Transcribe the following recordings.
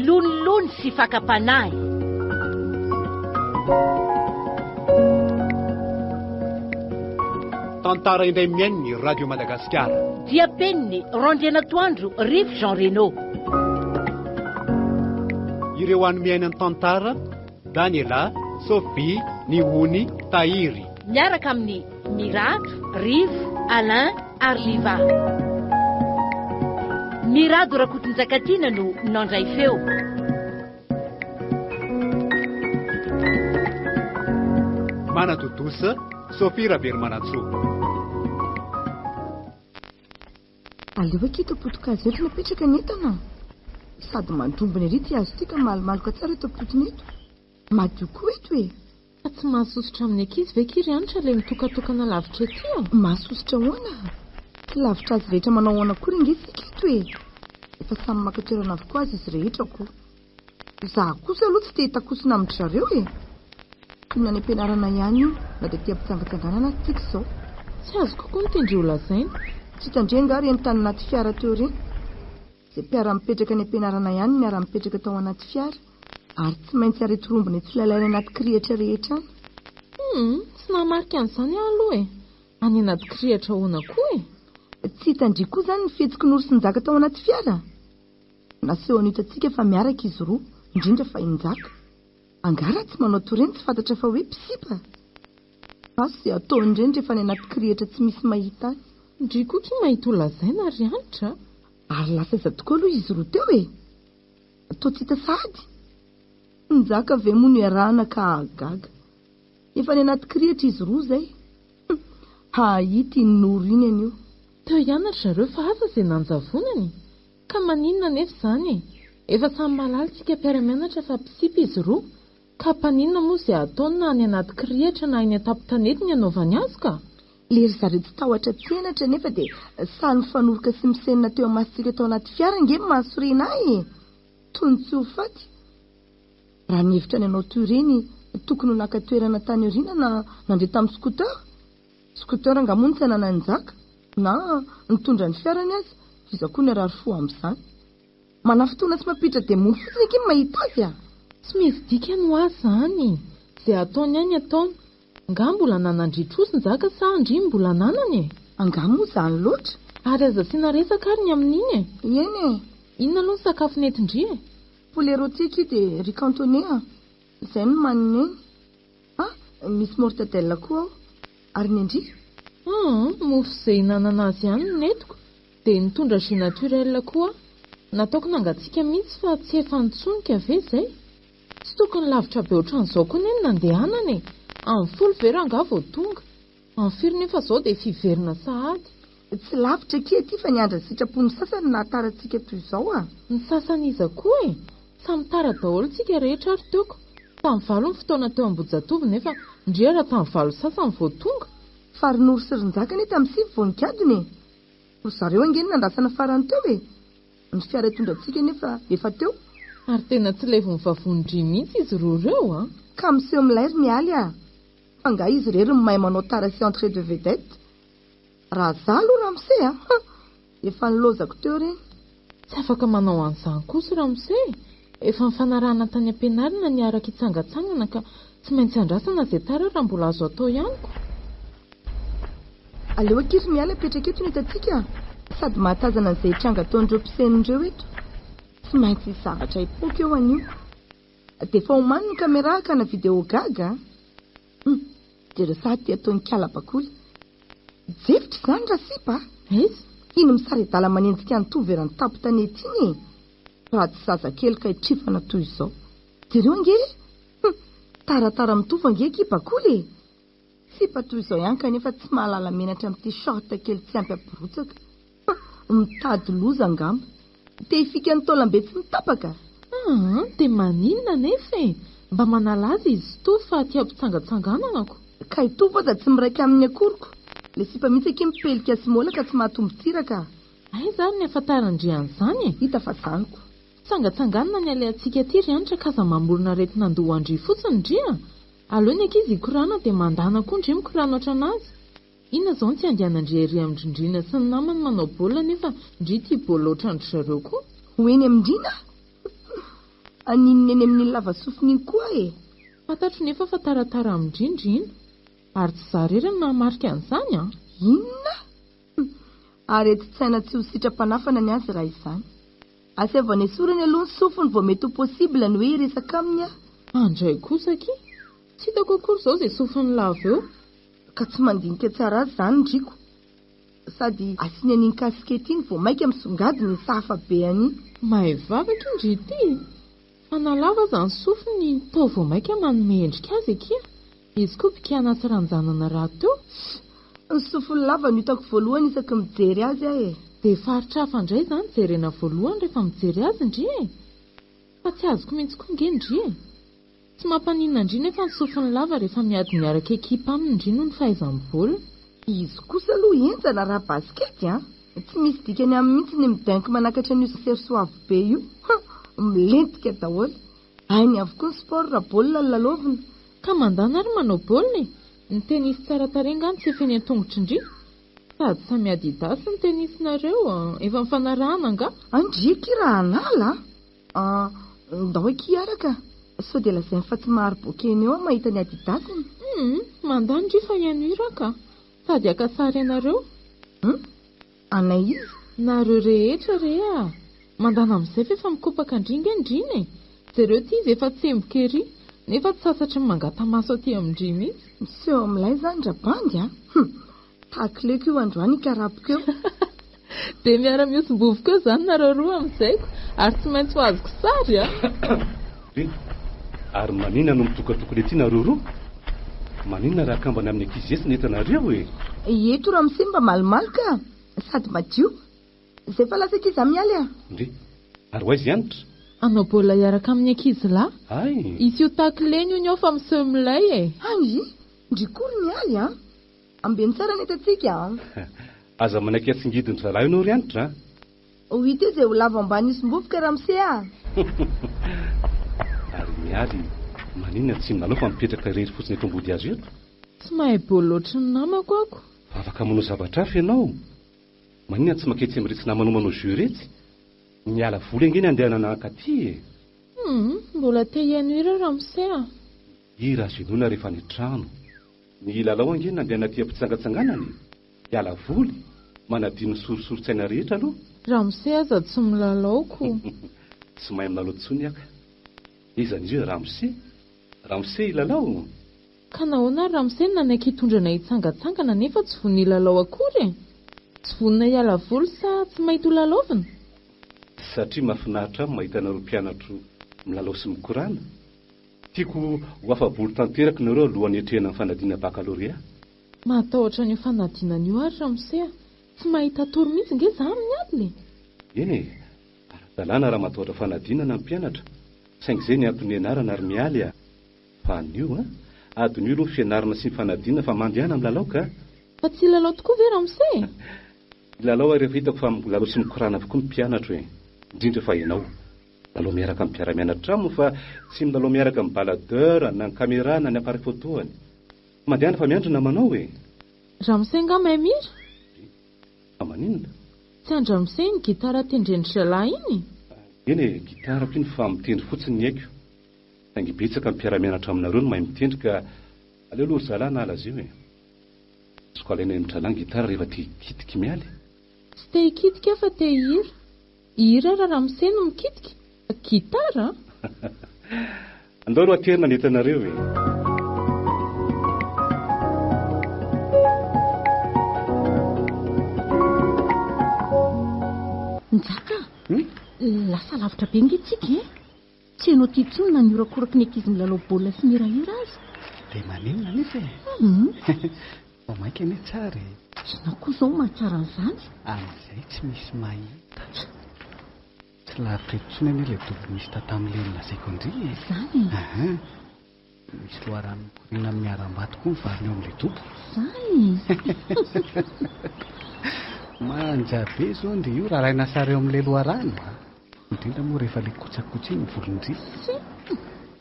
Lonilony sy fakapanahy. Tantara indray miainy Radio Madagasikara. Dia peniny Randriana Toandro, Rivo Jean Renaud. Ireo any miaina ny tantara: Daniela, Sophie, Niony, Tahiry. Miaraka amin'ny Mirado, Rivo, Alain, Arliva. Mirado Rakotonjakatiana no nandray feo. Manatodosa, Sophie Rabermanatsoa. Aleo akito potokazy eto napetraka netana. Sady mandrombony ery ty azo ty ka malomaloka tsara eto potony eto. Madio koa eto e. Tsy mahasosotra amin'ny ankizy ve kiry anitra ilay mitokatokana lavitra ety? Mahasosotra hoana. Tsy lavitra azy rehetra manao hoana kory ingesika eto e. Efa samy maka toerana avokoa azy izy rehetra ko. Zaho kosa aloha tsy te hitakosina amin'ny zareo e. Toy ny any am-pianarana ihany io, na dia tia-pitsangatsanganana tsika izao. Tsy azo kokoa ny tendry ho lazaina. Tsy tandrenga ary entany anaty fiara teo reny. Izay mpiara mipetraka any am-pianarana ihany miara mipetraka tao anaty fiara. Ary tsy maintsy areti-rombony tsy lalaina anaty kirihitra rehetra any. Tsy namarika an'izany aho aloha e. Any anaty kirihitra hoana koa e. Tsy hitandria koa izany ny fihetsiky noro sy njaka tao anaty fiara. Naseho an'hitantsika fa miaraka izy roa, indrindra fa injaka. Angara tsy manao toreny tsy fantatra fa hoe pisipa. Aso izay atao indreny rehefa any anaty kirihitra tsy misy mahita any. Ndry koa tsy mahita ho lazaina ry anitra. Ary lasa iza tokoa aloha izy roa teo e. Atao tsy hita sahady. Njaka ve moa no iarahana ka agaga. Efa any anaty kirihitra izy roa izay. Hahita iny noro iny anio. Teo ianatra zareo fa aza izay nanjavonany. Ka maninona nefa izany e. Efa samy malalintsika mpiara-mianatra fa pisipa izy roa. Ka paninona moa izay ataony na any anaty kirihitra na any an-tampon-tanety ny anaovany azy ka. Lery zareo tsy tahotra tsenatra nefa dia samy fanoroka sy misenina teo amasintsika tao anaty fiara nge mahasorena e. Tony tsy ho faty. Raha nihevitra ny anao toy ireny tokony ho naka toerana tany aoriana na nandeha tamin'ny skoter. Skoter angamoa ny tsy anananjaka na nitondra ny fiarany azy. Iza koa ny arary fo amin'izany. Manafotoana sy mampidra dia mony fotsiny anke mahita azy a. Tsy misy dikany ho azy izany. Izay ataony ihany ataony. Nga mbola nanandritra ozy njaka sa andry mbola nanany e. Anga moa izany loatra. Ary aza asiana resaka ary ny amin'iny e. Eny e. Inona aloha ny sakafo nentindry e? Poulet rôti io dia riz cantonné a. Izay no maniny eny. Misy mortadelle koa ao. Ary ny andry? Mofo izay hinanana azy ihany no netiko. Dia nitondra jus naturel koa. Nataoko nangatsiaka mihitsy fa tsy efa nitsonika ve izay. Tsy tokony lavitra be ohatran'izao koa neny nandehanany e. Amin'ny 10 vera nga vao tonga. Amin'ny firy nefa izao dia fiverina sahady. Tsy lavitra ke aty fa niandra sitrapony sasany nahatarantsika toy izao a. Ny sasany iza koa e. Samy tara daholo tsika rehetra ary teoko. Tamin'ny valo ny fotoana teo Ambohijatovo nefa ndrera tamin'ny valo sasany vao tonga. Farinoro sy rinjaka ny tamin'ny sivy vonikadony e. Ry zareo angeny nandrasana farany teo e. Ny fiara tondratsika nefa efa teo. Ary tena tsy levony vavondry mihitsy izy roa ireo a. Ka miseho milay ry mialy a. Fa nga izy rery mahay manao tara sy entrée de vedette. Raha zaho aloha Ramsey a. Efa nilozako teo reny. Tsy afaka manao an'izany kosa Ramsey. Efa nifanarahana tany am-pianarana niaraka hitsangatsangana ka tsy maintsy andrasana izay tara raha mbola azo atao ihany ko. Aleo akiry miala petraka eto ny hitantsika. Sady mahatazana an'izay tranga ataon'ireo mpisenindreo eto. Tsy maintsy zavatra ipoka eo anio. Dia efa homany ny kamera ka na vidéo gaga. Dia sady tia ataony kalabakoly. Jefitra izany rasipa. Iny misaredala manenjika ny toverany tampo-tanety iny e. Raha tsy zazakely ka hitrifana toy izao. Jereo ange taratara mitovy ange kibakoly e. Sipa toy izao ihany kanefa tsy mahalala menatra amin'ity short kely tsy ampy ampiborotsaka. Mitady loza angamba. Te hifika ny taolam-be tsy mitapaka. Dia maninona nefa e. Mba manalaza izy to fa tia mpitsangatsangananako. Ka hitovy aza tsy miraika amin'ny akoriko. Le sipa mitsy ake mipelika sy mola ka tsy mahatombo tsiraka. Ay zany ny afantarandry an'izany e. Hita fa zaniko. Tsangatsanganana ny alantsika aty ry anitra ka aza mamorona retina andoha andry fotsiny ndria. Aleo ny ankizy hikorana dia mandana koa ndry mikorana ohatranazy. Inona izao ny tsy andehanandrery amindrindrina sy ny namany manao baolina nefa ndry tia baolina ohatrandry zareo koa. Hoeny amindrina? Aninony eny amin'ny lava sofiny koa e. Fantatro nefa fa taratara amindrindrina. Ary tsy zarery no namarika an'izany a. Inona? Ary ety tsaina tsy ho sitrapanafana ny azy raha izany. Asevana esorany aloha ny sofiny vao mety ho posibla ny hoe hiresaka aminy a. Andray kosaka tsy hitako akory izao izay sofiny lava eo. Ka tsy mandinika tsara azy izany ndriko. Sady asiana an'iny kasikety iny vao maika misongadiny ny sahafa be an'iny. Mahay vavaka indry ity. Fa nalava izany sofiny tao vao maika manome endrika azy akia. Izy koa mpikiana ranjanana rahateo. Ny sofiny lava no hitako voalohany isaky mijery azy aho e. Dia faritra hafa indray izany jerena voalohany rehefa mijery azy indry e. Fa tsy azoko mihitsy koa nge indry e. Tsy mampaninona indry nefa ny sofiny lava rehefa miady miaraka ekipa aminy indry no ny fahaizany baolina. Izy kosa aloha enjana raha baskety a. Tsy misy dikany amin'ny mihitsy ny midainky manakatra ny sersoavo be io. Milentika daholo. Hainy avokoa ny sport raha baolina no lalaovina. Ka mandana ary manao baolina e. Ny tenisy tsara tarenga ny tsy efeny an-tongotry indry. Sady samy Adidas ny tenisinareo efa mifanarahana nga. Andriky raha anala. Ndao eky araka. Sao dia lazainy fa tsy mahary bokeny eo mahita ny Adidasiny. Mandany ndry fa ihany iraka. Sady akasary ianareo. Anay izy? Nareo rehetra rea. Mandana amin'izay fa efa mikopaka indringa indrina e. Zareo ty izy efa tsemboka ery. Nefa tsy sasatra ny mangata maso aty amindry mihitsy. Miseho amin'ilay izany drabandy a. Takleko io androany ikarapoko eo. Dia miara-miosombovoka eo izany nareo roa amin'izayko. Ary tsy maintsy ho azoko sary a. Ary maninona no mitokatokony ety nareo roa? Maninona raha kambana amin'ny ankizy nentanareo e? Eto raha misy mba malomaloka sady madio. Izay fa lasa ankizy mialy a. Ndre, ary ho aiza ianitra? Anao baolina iaraka amin'ny ankizy lahy? Ay. Izy io takleny io ny ao fa miseho milay e. Ay, ndry kory mialy a. Ambeny tsara netantsika a. Aza manaiky atsingidiny zalahy ianao ry anitra? Ho hita izay ho lava ambany isombovoka raha mise a. Ary mialy, maninona tsy minalao fa mipetraka rery fotsiny eto ambody azy eto? Tsy mahay baolina ohatry ny namako ako. Fa afaka manao zavatra hafa ianao. Maninona tsy maketsy amin'iretsy namanao manao jeu retsy? Miala voly angeny andehanana ankaty e. Mbola te hianoira raha mise a. Ira azo inona rehefa ny trano. Ny lalao angeny andeha anaty ampitsangatsanganany. Miala voly, manadino sorosorotsaina rehetra aloha. Raha mise aza tsy milalaoko. Tsy mahay milalao tsony aka. Izan'izy io Ramose ilalao. Ka nahoana ary Ramose nanaiky hitondrana hitsangatsangana nefa tsy vonina ilalao akory e. Tsy vonina hiala voly sa tsy mahita ho lalaovina? Satria mahafinaritra mahita nareo mpianatro milalao sy mikorana. Tiako ho afa-boly tanteraka nareo alohan'ny hiatrehana ny fanadina bakalorea. Matahotra ny fanadinana io ary Ramose. Tsy mahita tory mihitsy nge za amin'ny adiny. Eny e, ara-dalàna raha matahotra fanadinana ny mpianatra. Saingy izay ny antony ianarana ary mialy a. Fa an'io adiny io aloha fianarana sy ny fanadinana fa mandehana amin'ny lalao ka. Fa tsy lalao tokoa ve Ramose? Lalao rehefa hitako fa lalao sy mikorana avokoa ny mpianatra e. Indrindra fa ianao. Lalao miaraka amin'ny mpiara-mianatra mo fa tsy milalao miaraka amin'ny baladeur na ny caméra na ny appareil photoany. Mandehana fa miandrina manao e. Ramose nga mahay mira? Maninona? Tsy andra Ramose ny gitara tendrendry zalahy iny? Eny e, gitarako iny fa mitendry fotsiny ny haiko. Saingy betsaka ny mpiara-mianatra aminareo no mahay mitendry ka aleo aloha ry zalahy nala azy io e. Soko alaina amin'ny zalahy ny gitara rehefa te hikitiky mialy. Tsy te hikitika fa te hira. Hira raha Ramose no mikitika. Gitara? Andao ro aterina nentanareo e. Njaka, lasa lavitra be ngetsika e. Tsy hainao ty intsony na niorakoraky ny ankizy milalao baolina sy mirahira azy. Dia maninona nefa e? Fa maika ane tsara e. Ina koa izao mahatsara an'izany. Amin'izay tsy misy mahita. Tsy lavitra etsony anie ilay dobo misy tatamileny lazaiko indry e. Izany e. Misy loharano mikorina miaram-bato koa mivarina eo amin'ilay dobo. Izany. Manja be izao ndry io raha raina sara eo amin'ilay loharano. Indrindra moa rehefa ilay kotsakotsa iny volondry.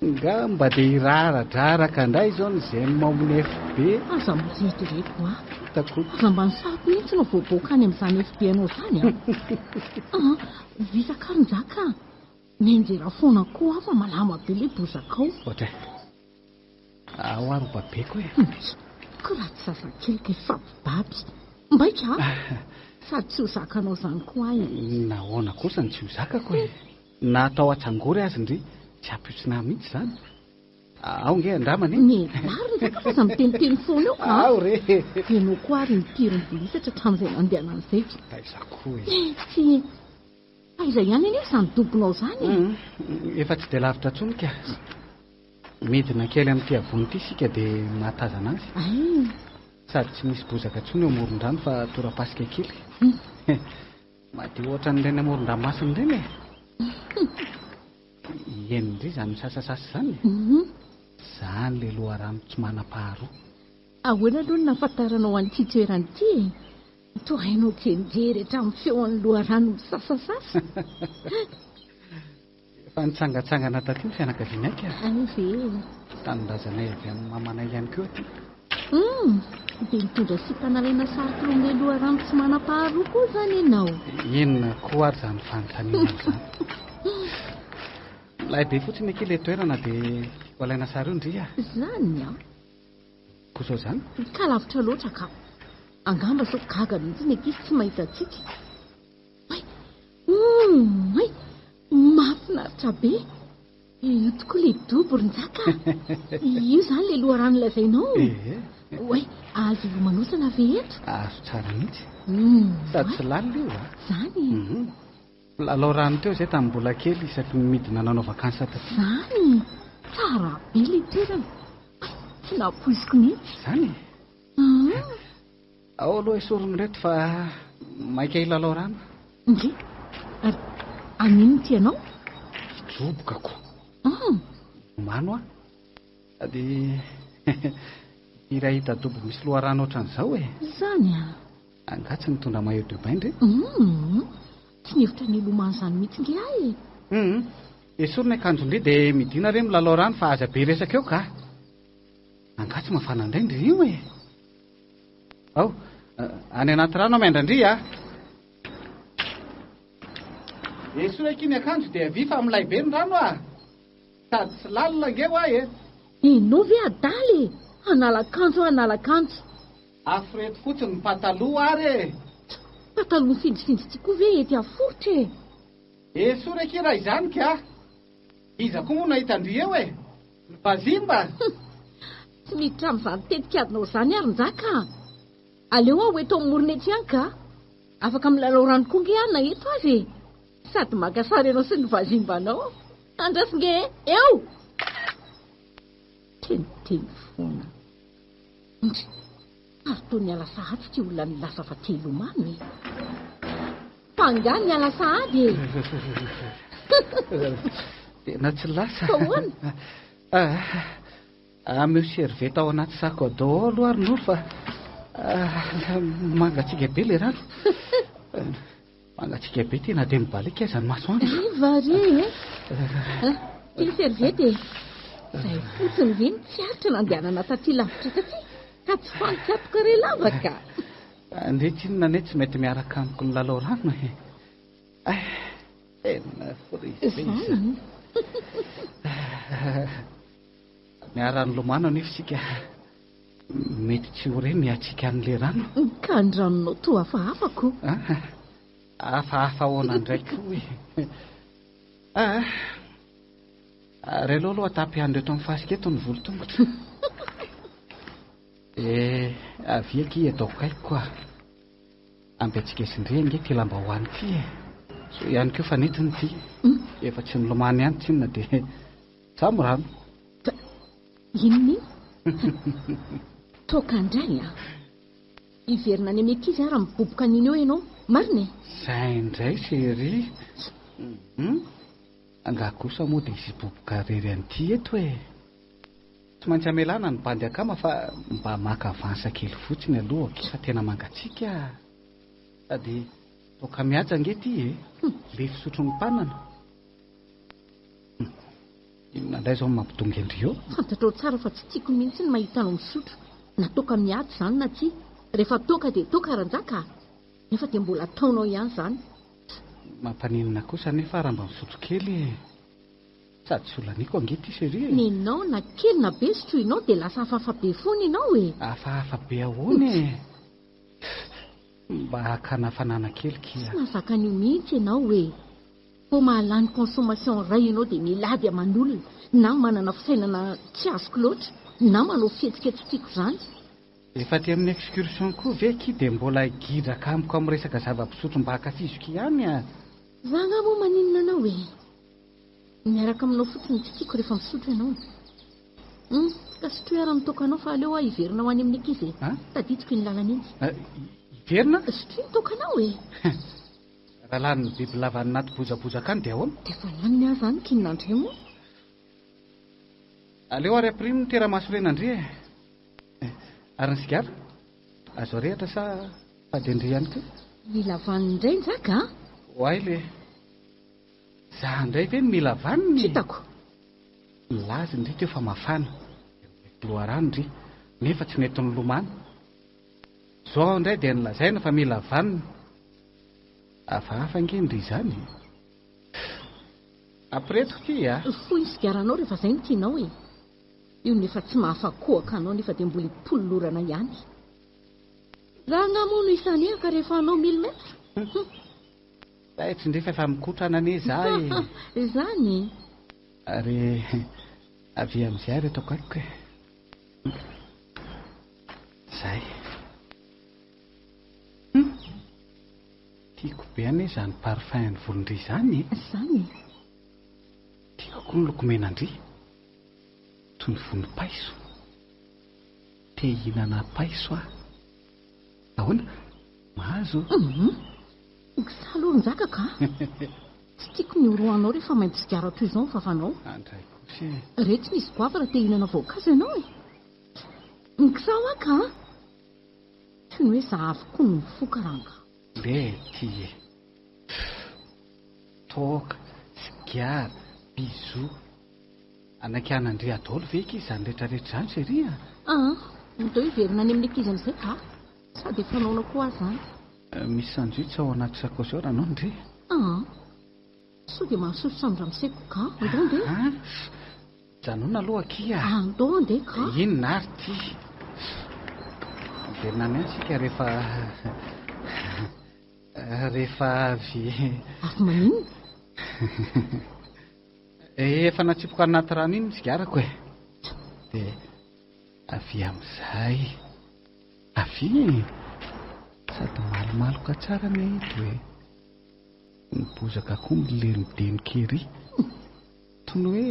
nga mba dia iraradraraka indray izao ny izay mamono FB. aza miretoreko a Tako aza mba nisaky mihitsy no voaboaka any amin'izany FB anao zany a visakaronjaka mianjera foana koa fa malama be le bozakao ohatra ao ary babeko e. ko raha tsy zazakely ka ifampibaby mbaika sady tsy ho zakanao zany koa e. Nahoana kosa ny tsy ho zakako e. Natao atsangory azy ndry tsy ampiotsina mihitsy zany. Ao nge andramany ny lariny zaka fa za miteniteny foana eo ka ao re enao koa ary nipiry ny bolisatra hatramin'izay nandehana an'izay taizako e. tsy aiza ihany anie izany dobonao zany Efa tsy dia lavitra tsonika. Midina kely amin'ity avony ity sika dia mahatazana azy. ay Sady tsy misy bozaka tsony eo amoron-drano fa tora-pasika kely. Madio ohatra n'ireny amoron-dranomasina ireny e. Eny indry izany misasasasa zany. Zany le loharano tsy manam-paharoa. ahoana aloha ny nahafantaranao an'ity toeranyity toa hainao kenjery hatramin'ny feon'ny loharano misasasasa Efa nitsangatsangana taty ny fianakaviana aika. ay ve Tanindrazanay avy amin'ny mamanay ihany koa aty. dia mitondra sipanalaina sarika amin'ilay loharano tsy manam-paharoa koa zany ianao Inona koa ary zany fanontaniana izany. Lay be fotsiny aky ilay toerana dia valaina sary io ndry a. zany a Kosa zany ka lavitra loatra ka angamba sao gaga mihitsy ny ankizy tsy mahita antsika ay mahafinaritra be io tokoa le doborinjaka io zany le loharano lazainao oay azo manosana ve eto azo tsara mihitsy. Sady tsy lalina io a. zany Lalao rano teo izay tamin'ny mbola kely isaky midina nanao vakansa taty. zany tsara be le toerana tsy napoiziko mihitsy Zany ao aloha esorony reto fa maika hilalao rano. ndre ary anino tianao Jobokako mano a. Sady ira hita dobo misy loharano ohatran'izao e. zany a Angatsy mitondra maillot de bain ndre. tsy nihevitra ny lomano zany mihitsy nge ahy Esorony akanjo indray dia midina re milalao rano fa aza be resaka eo ka. Angatsy mafana indray ndry io e. Ao any anaty rano amandrandry a. Esorony aky ny akanjo dia vi fa milay be ny rano a. Sady tsy lalina nge ho ahy e. enao ve adaly analakaanjo Afreto fotsiny ny pataloha ary e. pataloha nyfindrifindry tsy koa ve ety aforitra e Esorony aky raha izany ka. Iza koa moa nahita ndry eo e. Ny bazimba. tsy miditra amin'izany tetikadinao zany ary njaka aleo aho eto amin'ny morona ety ihany ka afaka milalao rano koa nge anina eto azy e sady maka sary ianao sy ny vazimbanao andrasy nge eo teniteny foana ary toa niala sahady ty olona milasa fa telomamy fangany niala sahady e Tena tsy lasa. fa hoana Ameo serveta ao anaty sako daholo ary nolo fa mangatsiaka be le rano. Mangatsiaka be tena dia mibalika aizany masoandro. vare e ty serviety e zay fotsiny ve ny fiaritra nandehanana taty lavitra taty ka tsy fanitsatoka re lavaka Andretsinona ane tsy mety miaraka amiko ny lalao rano e. Tena frizy. Miara-ny lomano anefa sika mety tsy ho re miatsika an'le rano. ka ny ranonao toa hafahafako Hafahafa ahoana ndraiky hoe. Ry aloha aloha atapy-andro eto amin'ny fasika eto ny volo-tongotra. Avy aky ataoko aiko koa. Ampy antsika isindre nge ty lamba hoany ty e. So ihany koa fa netiny ty. Efa tsy nilomany ihany tsy inona dia tsamo rano. inony toka indray a iverina any amin'ny ankizy raha miboboka an'iny eo ianao marina e Zay indray chéri. Anga kosa moa dia izy boboka rery an'ity eto e. Tsy maintsy amelana ny bandy akama fa mba maka avansa kely fotsiny aloha fa tena mangatsiaka. Sady toka mihaja nge ty e. Le fisotro ny mpanana. Inona indray izao mampitonga Indrio? Fantatrao tsara fa tsy tiako mihitsy ny mahita anao misotro. Na toaka miady izany na tsy. Rehefa toaka dia toaka ranjaka. Nefa dia mbola ataonao ihany izany. Mampaninona kosa nefa raha mba misotro kely. Sady solaniko angety isery. Nenao na kely na be sotroinao dia lasa hafahafa be foana ianao e. Hafahafa be ahoana e. Mba hakana hafanana kely kia. Tsy mahazaka an'io mihitsy ianao e. Po mahalany consommation iray ianao dia milady aman'olona. Na manana fisainana tsy azoko loatra. Na manao fihetsika tsy tiako izany. Efa aty amin'ny excursion koa ve ki dia mbola gidraka amiko amin'ny resaka zava-pisotro mba hakafiziko ihany a. Za nga moa maninona anao e. Miaraka aminao fotsiny tsy tiako rehefa misotro ianao. Ka sotro ara mitoka anao fa aleo hiverina ho any amin'ny ankizy e. Tadidiko ny lalana iny. Hiverina? Sotro ny toka anao e. Raha lany biby lava ny naty bozabozaka any dia ahoana? Dia fa laniny ahy izany kinonandre moa. Aleo ary aprimo ny teramaso renandry e. Ary ny sigara? Azo rehatra sa fadendry ihany koa? Mila vaniny indray nzaka a? Hoay le. Za indray ve ny mila vaniny? Hitako. Lazy ndry teo fa mafana. Loharano ndry. Nefa tsy nety ny lomano. Zao indray dia nilazaina fa mila vaniny. Hafahafa angendry izany. Apiretiko ty a. Foy ny sigaranao rehefa izay no tianao e. Io nefa tsy mahafakohaka anao nefa dia mbola ipololorana ihany. Raha namono isan'ehaka rehefa anao 1000 metra. Tsy ndrefa efa mikotrana ane za e. Izany. Ary avy amin'izay ary ataoko aiko e. Zay. Tiako be ane izany parfum ny volondry izany e. Izany. Tiako koa ny loko menandry. Toy ny vonim-paiso. Te hihinana paiso aho. Ahoana? Mahazo. Gisa aloha nizaka ka. Tsy tiako ny oroanao rehefa mainty sigara toy izao fafanao. Andray kosa. Rehetra misy goavy raha te hihinana voankazo ianao e. Nikisao aka. Tsy ny hoe za avokoa ny mifoka ranga. Le ty e. Toaka, sigara, bisou. Anakian'Andry Adolo ve ki izany rehetrarehetra izany seria? Ndao hiverina any amin'ny ankizy amin'izay ka. Sady efa naona koa izany. Misy sandwich ao anaty sakosy ao ranao Ndry. Sao dia mahasotro samindramoseko ka. Andao ndeha. Janona aloha kia. Andao ndeha ka. Inona ary ty? Verina any sika rehefa avy. Avy maninona? Efa natsipoka anaty rano iny ny sigarako e. Dia avy amin'izay. Avy. Sady malomaloka tsara mety hoe. Ny bozaka koa milenodeno kery. Toy ny hoe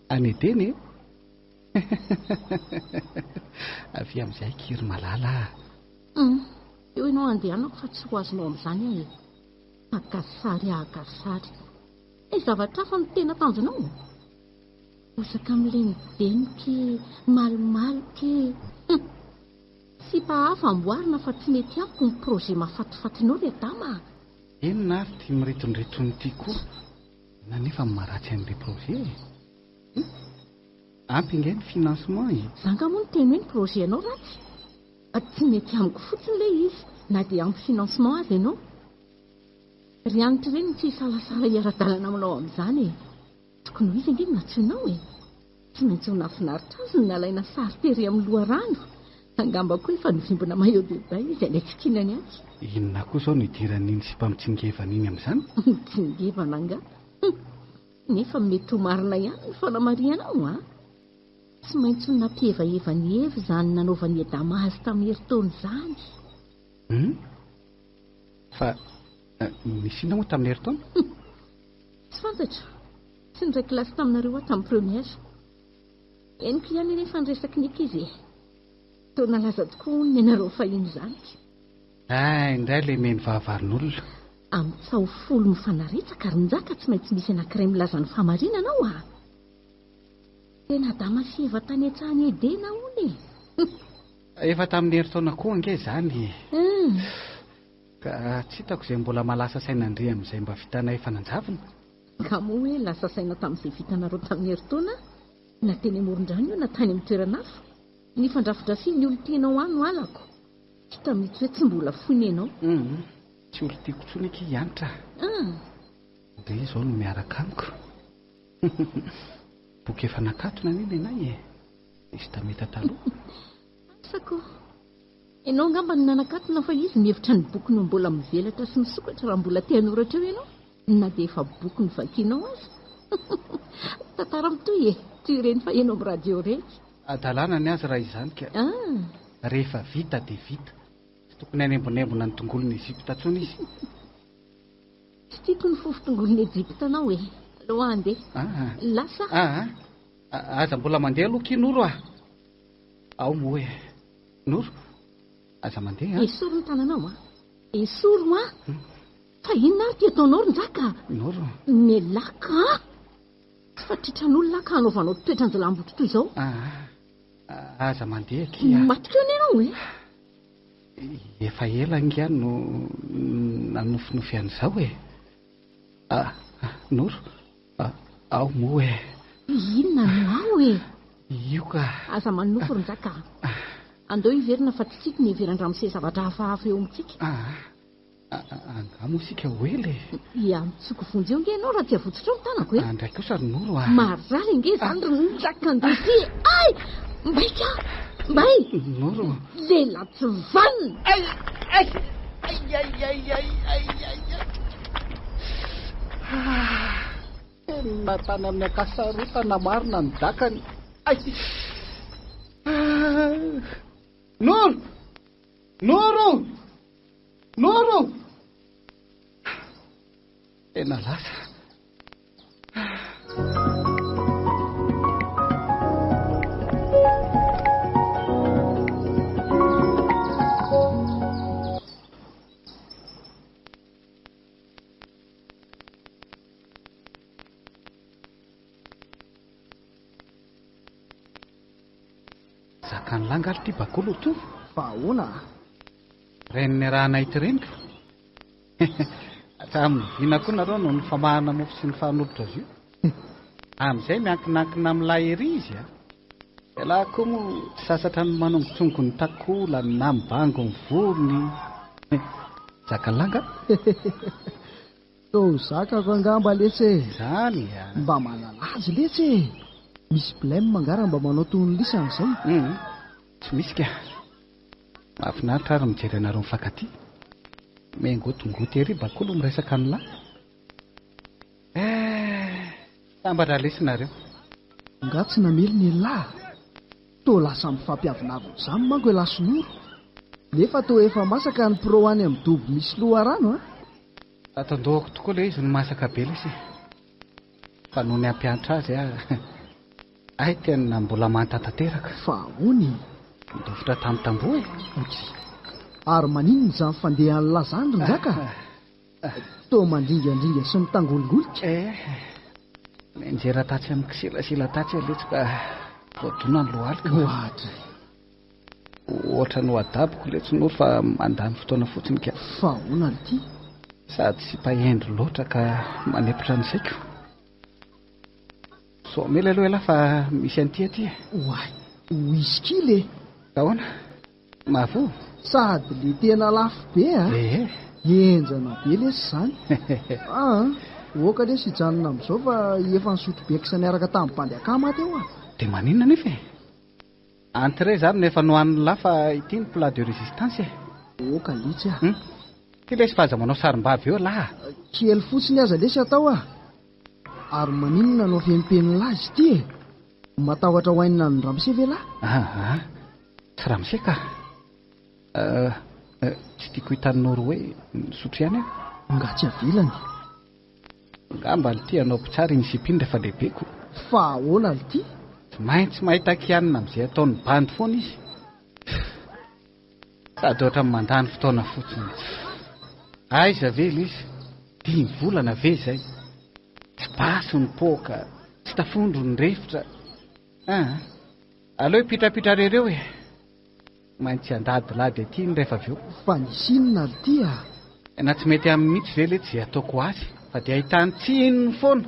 any Edeny e. Avy amin'izay kiry malala. Eo ianao andehanako fa tsy ho azonao amin'izany aho e. Akasary akasary. Zavatra hafa no tena tanjonao. Bozaka milenodeno malomaloka. Tsy hafa amboarina fa tsy mety amiko ny projet mahafatifatinao ry adama. Enona ary ty miritondritony ty koa. Nanefa maratsy an'ilay projet. Ampy inge ny financement e. Zanga moa ny teny hoe ny projet anao ratsy. Tsy mety amiko fotsiny ilay izy. Na dia ampy financement azy ianao. Ry anitra ireny tsy salasala hiara-dalana aminao amin'izany e. Tokony ho izy ange natsoinao e. Tsy maintsy ho nafinaritra azy ny nalaina sary tery amin'ny loharano. Angamba koa efa nivimbina maillot de bain izy any atsikinany aky. Inona koa izao no idiran'iny sy mpamitsingevan iny amin'izany? Mitsingevana anga. Nefa mety ho marina ihany ny fanamarianao a. Tsy maintsy ho nampieva-eva ny hevy izany nanaovany adama azy tamin'ny herintaona izany. Fa misy inona moa tamin'ny herintaona? Tsy fantatra. Tsy nidray kilasy taminareo aho tamin'ny première. Henoko ihany nefa niresaky ny ankizy e. Tao nalaza tokoa ny anareo fahiny izany. Indray ilay meny vavarin'olona. Amin'ny tsaho folo mifanaretsaka ary njaka tsy maintsy misy anankiray milaza ny fahamarinanao a. Tena adama sy eva tany an-tsahany Edena hono e. Efa tamin'ny herintaona koa ange izany. Ka tsy hitako izay mbola malasa sain'Andry amin'izay mba vitanay fananjavina. Ka moa hoe lasa saina tamin'izay vitanareo tamin'ny heritaona na teny amoron-drano io na tany amin'ny toerana hafa ny fandrafidrafiany olo tianao any ho alako hita mety hoe tsy mbola foiny ianao. Tsy olo tiako tsony eky hianitra. Dia izao no miaraka amiko. Boky efa nakatona neny ianay e. Izy tameta taloha. Asako ianao angamba ny nanakatona fa izy mihevitra ny boky no mbola mivelatra sy misokatra raha mbola te hanoratra eo ianao na dia efa boky ny vakianao azy. Tantara mitoy e tsy ireny fa ianao amin'ny radio rehetra. Adalàna ny azy raha izany ka. Rehefa vita dia vita. Tsy tokony hanembonembona ny tongolon'ny Ezipta tsony izy. Tsy tiako ny fofo-tongolon'ny Ezipta anao e. Aloha andeha. Lasa. Aza mbola mandeha aloha ki Noro ah. Ao moa e. Noro. Aza mandeha. Esoro ny tananao ah. Esoro ah. Fa inona ary ty ataonao Ronjaka? Noro. Melaka. Tsy fatritran'olona ka hanaovanao toetranjalambotra toy izao. Aza mandeha ki ah. Matrika eo ianao e. Efa ela ngia no nanofinofy an'izao e. Noro. Ao moa e. Inona no ao e? Io ka. Aza manofo Ronjaka. Andeo hiverina fa tsy tiako ny heveran-dramose zavatra hafahafa eo amintsika. Angamo isika hoely. Ia, mitsoko vonjy eo nge ianao raha tsy avotsitra eo ny tanako e. Andray kosa ry Noro ah. Marary nge izany Ronjaka andoty. Ay! Mbaika! Mbay! Noro. Lela tsy vanina. Ay! Natana amin'ny akasarotana marina ny dakany. Ay! Noro! Noro! Noro! Tena lasa. Zakany langaly ty bakolo to. Fa ahoana? Reniny raha nahity reny ka. Atsamina koa nareo no ny famahana mofo sy ny fahanolotra azy io. Amin'izay miankinakina amin'ilay ery izy a. Ialahy koa moa tsy sasatra ny manongotsongo ny takola na mibango ny vorony. Zakalanga. Tô zakako angamba letse. Zany a. Mba malalazy letse. Misy blème mangara mba manao tony lisana izay. Tsy misy ka. Mahafinaritra ary mijery anareo mifankaty. Mengotongoty ery bakolo miresaka an'lahy. Tambatra lesinareo. Nga tsy namely ny lahy. Tô lasa mifampiavinavina izany manko elahy Noro. Nefa tô efa masaka ny pro any amin'ny dobo misy loharano a. Atandohako tokoa ilay izy no masaka be lesy. Fa noho ny ampianatra azy ay tena mbola mantantanteraka. Fa hony ndofitra tamin'ny tamboho e. Ary maninona izany fandehan'ny lazany Ronjaka? Tô mandringandringa sy mitangolongolotra. Menjera tatsy amin'ny kisilasila tatsy aletsika voadona ny lohalika. Ohatra. Ohatra no adaboko letso Noro fa mandany fotoana fotsiny ka. Fa hoana ity? Sady sy pahendro loatra ka manepotra ny saiko. So mela aloha ela fa misy an'ity aty. Oay, whisky le. Ahoana? Mavo? Sady le tena lafo be a. Enjana be lesy izany. Oka le sy hijanona amin'izao fa efa nisotro be kisa niaraka tamin'ny mpandeakama teo a. Dia maninona nefa e? Entrée zany nefa nohan'ny lafa ity ny plat de résistance e. Oka litsy a. Ty lesy fahaza manao sarim-bavy eo laha. Kely fotsiny aza lesy atao a. Ary maninona no fempeny lazy ity e? Matahotra hoainina ny ramose ve lahy? Tsy ramose ka. Tsy tiako hitan'ny Noro hoe misotro ihany aho. Nga tsy avilany. Ngamba ity anao pitsara iny sipiny rehefa lehibeko. Fa ahoana ity? Tsy maintsy mahita kianina amin'izay ataony bandy foana izy. Sady ohatra mandany fotoana fotsiny. Aiza ve ilay izy? 5 volana ve izay? Tsy paso ny poka, tsy tafondro ny rivotra. Aleo hipitrapitra rereo e. Maintsy andadilady aty ny rehefa avy eo. Fa nisy inona ity a? Na tsy mety amin'ny mitsy ve letsy izay ataoko azy. Fa fa dia ahitany tsinony foana.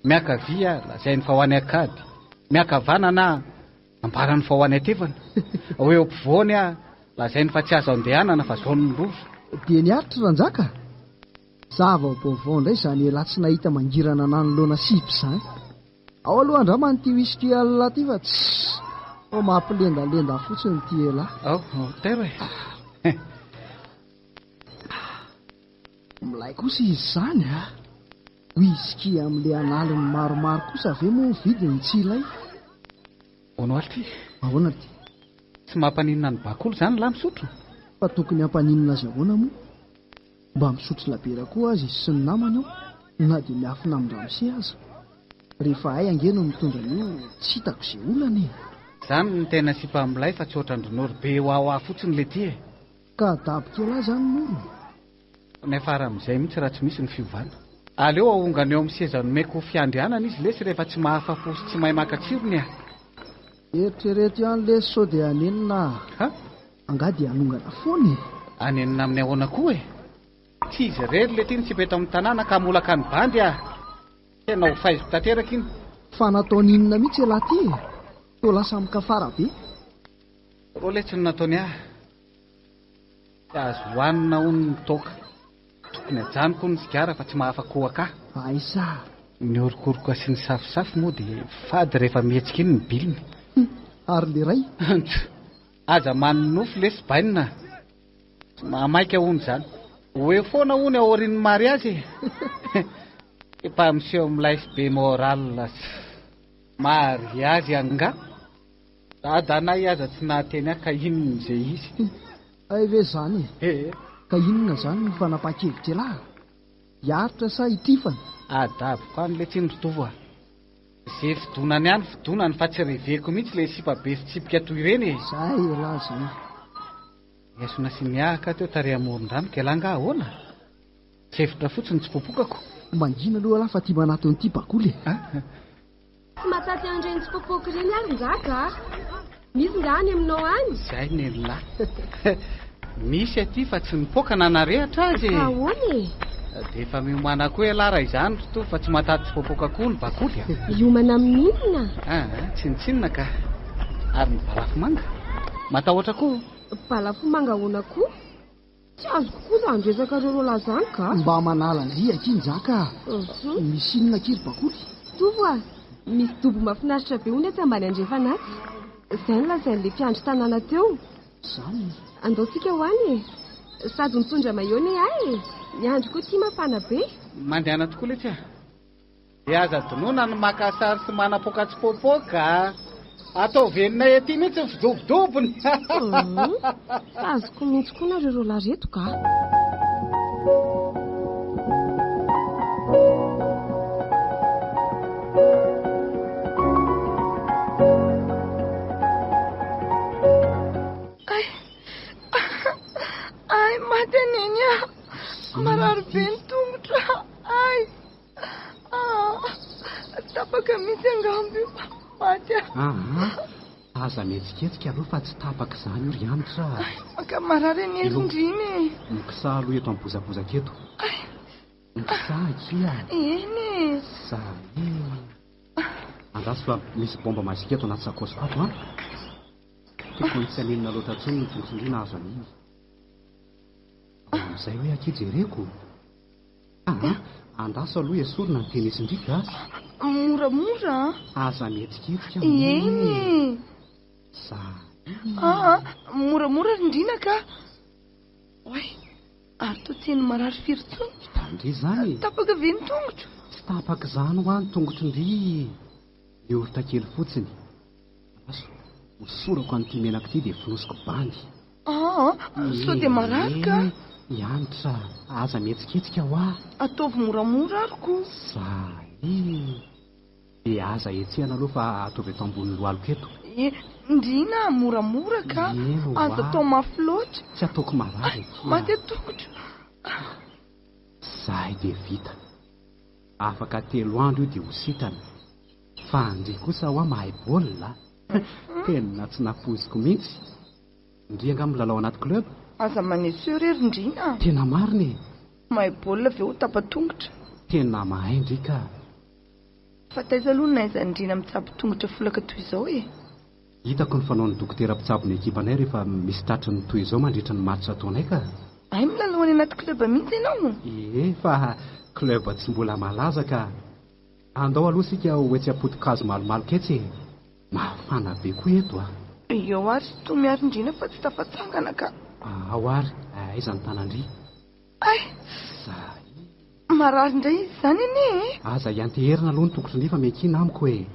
Miakavia lazainy fa ho any akady, miakavanana ambarany fa ho any atevana. Hoe eo ampovoany lazainy fa tsy azo andehanana fa zao ny rovo. dia niaritra ranjaka zava-baovao indray izany ela tsy nahita mangirana nanoloana sipy izany. Ao aloha andramany ty wisky alina ty fa ao mampilendalenda fotsiny ty ela. Tero e. Milay kosa izy izany whisky amin'ilay analiny maromaro kosa ve moa vidiny tsy ilay. Ono ty ahoana ty tsy mampaninina ny bakolo izany la misotro. fa tokony hampaninina azy ahoana moa. Mba misotro labera koa azy sy ny namany ao na dia miafina amin'ramose aza. Rehefa hay angeno mitondra an'io tsy hitako izay olana e. Izany ny tena sipa amin'ilay fa tsy ohatran-dronoro be hoahoa fotsiny le ty e. Ka dabo kely azy any morony. Nefa ara-amin'izay mihitsy raha tsy misy ny fiovana. Aleo ahongana eo amin'ny seza nomeko fiandrianana izy lesy rehefa tsy mahafa-po sy tsy mahay makatsirony Eritrereto ihany le sao dia anenina. Angady anongana foana e. Anenina amin'ny ahoana koa e. Tsy izy rery le tiany tsy beto amin'ny tanàna ka molaka ny bandy tena ho faizo tanteraka iny. Fa nataony inona mihitsy ela ty e. Toa lasa mikafara be. Ro le tsy no nataony azo hoanina hono ny toka. Tokony ajanoko ny sigara fa tsy mahafa-koa ka. Aisa Ny orokoroka sy ny safisafy moa dia fady rehefa mihetsika iny ny biliny. Ary le ray aza maninofo lesy bainina. Mamaika hono izany. Hoe foana hono aorian'ny mariazy. Efa miseho amin'ilay be moral mariazy anga. Dadanay aza tsy nahateny ka inona izay izy. Ay ve izany ka inona izany ny fanapa-kevitra elahy. Hiaritra sa hitifana. Adavoko an'le tsindrotovo izay fidonany ihany fidonany fa tsy reveko mihitsy le sipa be fitsipika toy ireny Zay elahy izany. Esona sy miahaka teo tare amoron-drano ka elanga ahoana. Tsefitra fotsiny tsy popokako. Mangina aloha laha fa tia manato an'ity bakoly Tsy mataty an'ireny tsy popoko ireny ary nzaka. Misy nga any aminao any. Zay ny lahy. Misy aty fa tsy nipoka na narehatra azy. Ahoana e? Dia efa miomana koa elara izany to fa tsy mataty tsy popoko koa ny bakoly Iomana amin'inona? Tsinitsinina ka. Ary ny balafo manga matahotra koa. Balafo manga ahoana koa? Tsy azo kokoa izany resaka reo lazany ka. Mba manala ny riaka iny nzaka. Misy inona kely bakoly. Tovo misy dobo mahafinaritra be hono etsy ambany andrefanaty. Izay no lazain'ilay mpiandry tanàna teo. Izany Andaontsika ho any e. Sady mitondra maillot ahy e. Ny andro koa tia mafana be. Mandehana tokoa letsy dia aza donona ny makasary sy manapoka tsy popoka. Atao venona ety mihitsy ny fidobodobony. Azoko mihitsy koa nareo lareto ka. Ay, matenenya. Marary be ny tongotra. Ay. Tapaka mihitsy angambo. Maty. Aza mihetsiketsika aloha fa tsy tapaka izany io ry anitra. Maka marary ny elindriny. Mikisa aloha eto amin'ny bozabozaka eto. Mikisa kia. Eny. Andraso fa misy bomba mazika eto anaty sakosy vato tokony tsy anenina loatra intsony ny tongotsindrina azo an'iny. Amin'izay hoe akijereko. Andaso aloha esorina ny tenesindrika. Moramora. Aza mihetsiketsika. Eny. Moramora rindrina ka. Oy, ary to teny marary firy tsony. Tandry zany. Tapaka ve ny tongotra? Tsy tapaka izany ho any tongotrindry. Miorita kely fotsiny. Aso hosorako an'ity menako ity dia finosiko bandy. So dia marary ka. Ianitra, aza mihetsiketsika ho aho. Ataovy moramora ariko. Dia aza etsehana aloha fa ataovy eto ambony lohaloko eto. Ndrina moramora ka. Aza atao mafy loatra. Tsy ataoko marary. Maty tongotra. Zahay dia vita. Afaka 3 andro io dia ho sitana. Fa andry kosa ho mahay baolina. Tena tsy napoziko mihitsy. Ndry anga milalao anaty club. Aza maneseho rery ndrina. Tena marina. Mahay baolina ve ho tapa-tongotra. tena mahay ndrika. Fa taiza aloha naiza Ndrina mitsabo tongotra folaka toy izao e. Hitako ny fanaon'ny dokotera mpitsabo ny ekipanay rehefa misy tratriny toy izao mandritra ny matitra ataonay ka. Ay milalao any anaty kleba mihitsy ianao. Fa kleb tsy mbola malaza ka andao aloha sika hoetsy apotokazo malomaloka etsy. Mafana be koa eto a. Eo ary toa miaro Ndrina fa tsy tafatsangana ka. Ao ary aiza ny tanandry. Ay marary indray izy izany anie. Aza ianteherina aloha ny tongotry nefa miankina amiko hoe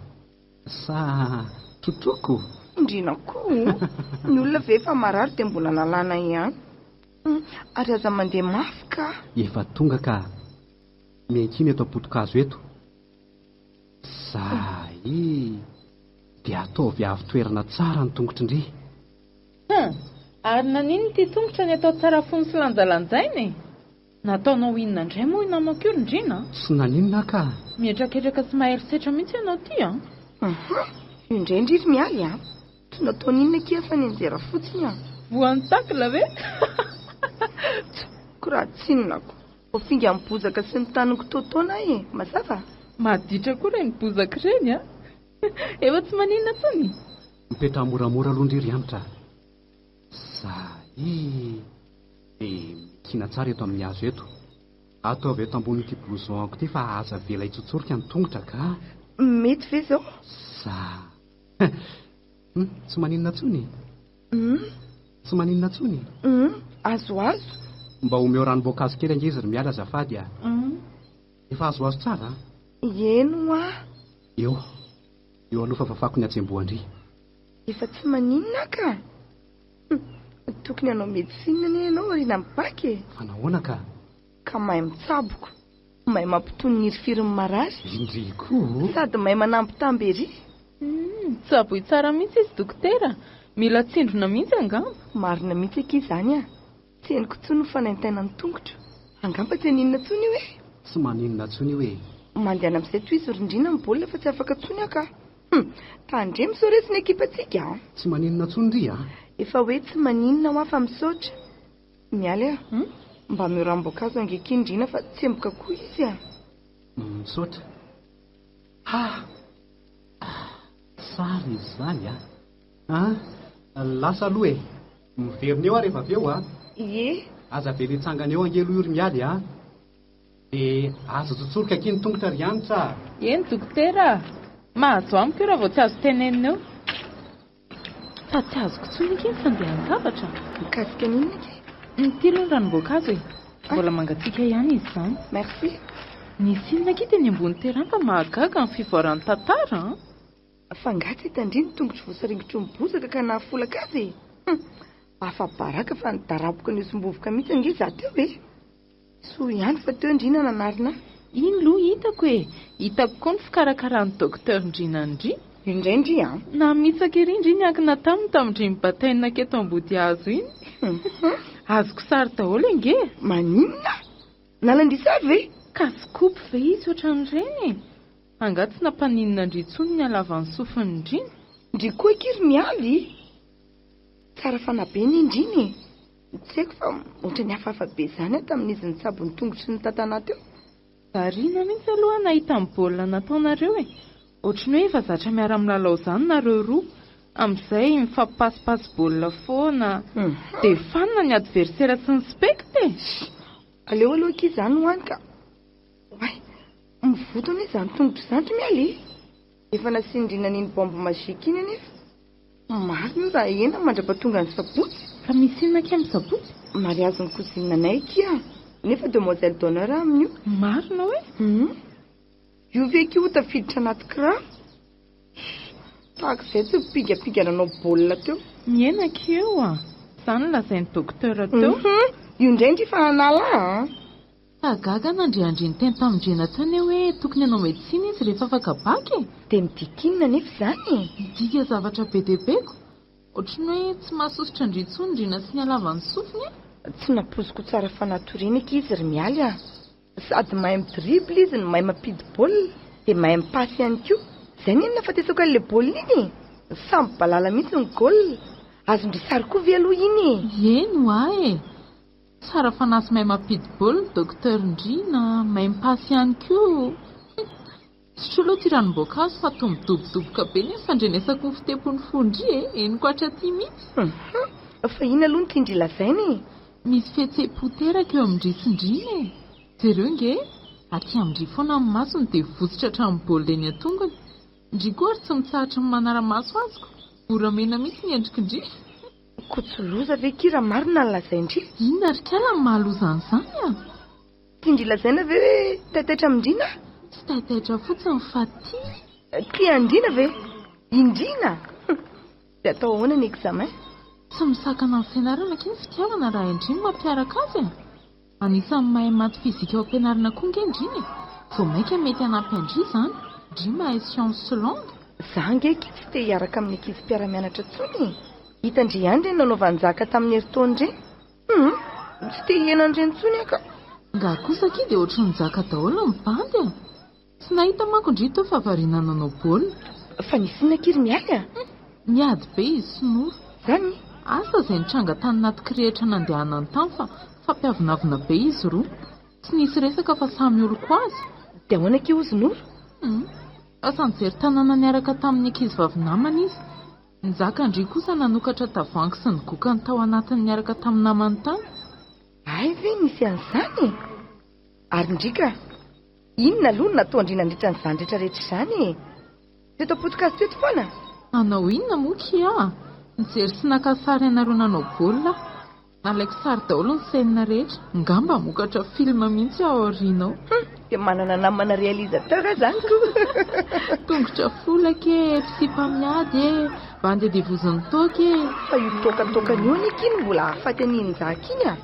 sa totroko. Ndrina koa ny olona ve efa marary dia mbola nalana ihany. Ary aza mandeha mafy ka. Efa tonga ka miankina eto apotokazo eto. Dia ataovy avy toerana tsara ny tongotry-ndry. Ary nanino ity tongotra ny atao tsara fony sy lanjalanjaina e? Nataonao inona indray moa namako io Ndrina? Tsy naninona ka. Mietraketraka sy mahery-setra mihitsy ianao ty a. Io indray ndriry mialy a. Tsy nataony inona kia fa ny anjera fotsiny a. Voan'ny takla ve? Koraha tsinonako. Ofinga mibozaka sy ny tanoko totaona e. Mazava? Maditra koa reny bozaka reny a. Efa tsy maninona tsony. Mipetra moramora aloha ndriry anitra. Kina tsara eto amin'ny hazo eto. Ataovy eto ambonin'ity blouson-ko ity fa aza vela itsotsorika ny tongotra ka. Mety ve zao? Tsy maninona tsony. Tsy maninona tsony. Azo. Mba omeo ranom-boankazo kely angezy ry miala azafady a. Efa azo tsara. Eno a. Eo aloha fa fafako ny atsembohandry. Efa tsy maninona ka. Tokony hanao medisina anie ianao ariana amin'ny baky. Fa nahoana ka? Ka mahay mitsaboko, mahay mampitony ny hirifiriny marary. Indry koa. Sady mahay manampy tambery. Tsabo tsara mihitsy izy dokotera. Mila tsindrona mihitsy angamba. Marina mihitsy aky izany a. Tsy henoko tsony ho fanaintaina ny tongotra. Angamba tsy haninona tsony hoe. Tsy maninona tsony hoe. Mandehana amin'izay toy izy Rindrina ny baolina fa tsy afaka tsony aka. Tandre misaoresy ny ekipatsika. Tsy maninona tsony ry a. Efa hoe tsy maninona ho afa misaotra. Mialy a. Mba meo ranom-boankazo angeky Ndrina fa tsy emboka koa izy a. Misaotra. Tsara izy izany a. Lasa aloha e. Miverina eo rehefa avy eo a. Aza vele itsangana eo angelo io ry mialy a. Dia aza tsotsorika aky ny tongotra ry anitra. Eny dokotera. Mahazo amiko io raha vao tsy azo tenenina eo. Fa tsy azoko tsony ky ny fandehan'ny zavatra. Mikasika n'inona ke? Ty aloha ny ranom-boankazo e. Mbola mangatsiaka ihany izy izany. Merci. Nisy inona ky teny ambony terrain fa mahagaga ny fivoaran'ny tantara. Fangatsy hitandriny tongotry voasaringotry ny bozaka ka nahafolaka azy. Afa baraka fa nidaraboka ny osombovoka mihitsy ange za teo e. So ihany fa teo Ndrina nanarina. Iny loha hitako e. Hitako koa ny fikarakarany dokotera Ndrina Ndry. Indray Ndry a. Namitsaka ery Ndry niankina taminy batainina keto ambody hazo iny. Azoko sary daholo ange. Maninona? Nalandrisary ve? Kasikopy ve izy ohatran'ireny. Angaty tsy nampaninona Ndry tsony ny halavan'ny sofiny Ndrina. Ndry koa kiry mialy. Tsara fanabeny Ndriny. Tsy haiko fa ohatra ny hafahafa be izany tamin'izy nitsabo ny tongotry ny tantana teo. Variana mihitsy aloha nahita amin'ny baolina nataonareo e. Ohatrany hoe efa zatra miara milalao izany nareo roa. Amin'izay mifampipasipasy baolina foana. Dia fanina ny adversera sy ny spekte. Aleo aloha aky izany ho any ka. Mivotona izany tongotry izany to mialy. Efa nasindrina n'iny bombe mazika iny anefa. Marina raha ena mandrapatonga ny sabotsy. Fa misy inona kay amin'ny sabotsy? Mariazy ny kozinanay kia. Nefa demoiselle d'honneur amin'io. Marina hoe? Io ve ki ho tafiditra anaty kiraro. Tahaka izay tsy pigapigananao baolina teo. Mienaka eo a. Izany lazain'ny dokotera teo. Io indray Ndry fa nanala. Gaga nandriandriny teny tamin-drena tany hoe tokony hanao medisina izy rehefa afaka baky. Dia midikinina nefa izany. Midika zavatra be dia beko. Ohatrany hoe tsy mahasositra Ndry tsony Ndrina sy ny halavan'ny sofiny. Tsy napoziko tsara fanatoriana eky izy ry mialy a. Sady mahay midribble izy no mahay mampidi baolina. Dia mahay mipasy ihany koa. Izay ny enina fatesako an'ilay baolina iny. Samby balala mihitsy ny gaolina. Azondry sary koa ve aloha iny. Eno ae. Tsara fanasy mahay mampidi-bola dokter Ndrina, mahay mipasy ihany koa. Sotroa aloha ty ranom-boankazo fa toa midobodoboka be ny fandrenesako ny fitepony fondry eniko hatraty mihitsy. Fa ina aloha ny tiandry lazainy? Misy fihetseham-po teraka eo amin'ny-drisindrina e. Jereo nge aty amin'ny foana amin'ny masony dia vosotra hatramin'ny baolina eny an-tongony. Ndry koa ary tsy mitsahatra ny manara-maso azoko. Voramena mihitsy ny endriko Ndry. Kotsoloza ve kira marina ny lazaindry? Inona ry kala ny mahaloza an'izany a? Tiandry lazaina ve hoe taitaitra amin'Indrina? Tsy taitaitra fotsiny fa tia Andrina ve? Indrina? Dia atao ahoana ny examen? Tsy misakana amin'ny fianarana kiny fitiavana raha Indrina mampiaraka azy a. Anisan'ny mahay maty fizika ao am-pianarana koa nge Indrina e. Vao maika mety hanampy Andry izany. Ndry mahay science langue. Za nge tsy te hiaraka amin'ny ankizy mpiara-mianatra tsony. Hitandry ihany ireny nanao vanjaka tamin'ny herintaona ireny. Tsy te hienan'ireny tsony aka. Nga kosa aky dia ohatry ny zaka daholo ny bandy a. Tsy nahita manko Ndry tao fa variana nanao baolina. Fa nisy nakiry miady a? Miady be izy Sonoro. Zany? Asa izay nitranga tany naty rehetra nandehanany tany fa fampiavonavina be izy roa. Tsy nisy resaka fa samy oloko azy. Dia ahoana ke ho Sonoro? Asa nijery tanàna niaraka tamin'ny ankizy vavy namana izy. Ny zaka Ndry kosa nanokatra tavoahangy sy ny gokany tao anatiny niaraka tamin'ny namany tany. Ay ve nisy an'izany? Ary Ndrika, inona aloha no natao Andry nandritra n'izany rehetrarehetra izany? Teto podcast teto foana? Anao inona moa kia? Nijery sy naka sary ianareo nanao baolina. Nalaiko sary daholo ny scène rehetra. Ngamba mokatra film mihitsy ao aorianao. Dia manana namana réalisateur zany koa. Tongotra folaka mpisipa-miady bandy divoziny toka Fa io tokatokany io ny kiny mbola hafaty an'iny zaka iny a.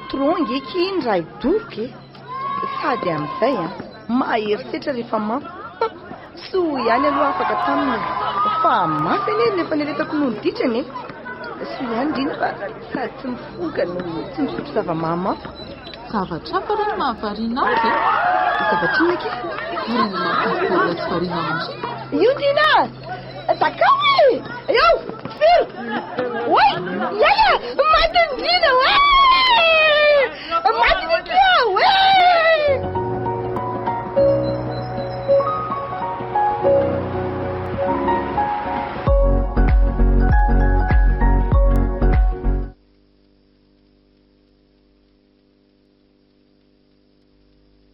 Trongy iny raha idoroka sady amin'izay maherisetra rehefa mafy. So ihany aloha afaka taminy fa mafy anie rehefa niretako noho ny ditrany. So ihany Ndrina fa sady tsy mifoka no tsy misotro zava-mahamafy. Zavatra fa reny mahavariana azy. Zavatra inona ke? Varina mampibola sy variana amin'Ndry. Io Ndrina! Takao e! Eo! Firo! Oi! Yaya! Maty Ndrina! Maty ny kia!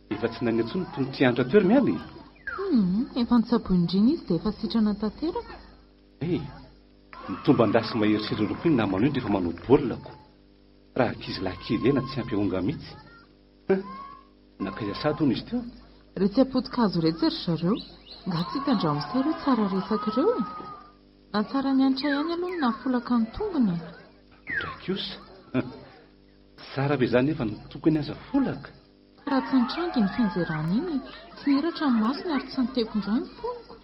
Efa tsy nany intsony tony tiandra toery miady. Efa nitsaboin-driny izy dia efa sitrana tanteraka. Mitomba andasy mahery roko iny namana iny rehefa manao baolilako. Raha ankizy lahy ena tsy ampy onga mihitsy. Nakaiza sady hono izy teo. Retsy apotika-kazo retsy ry zareo. Nga tsy hitandramo-se ireo tsara resaka ireo e. Na tsara mianatra ihany aloha na folaka ny tongony. Draikosa. Tsara be zany nefa nitoko ny aza folaka. Raha tsy nitrangy ny finjerana iny, tsy niratra ny masony ary tsy nitepon-drano ny foniko.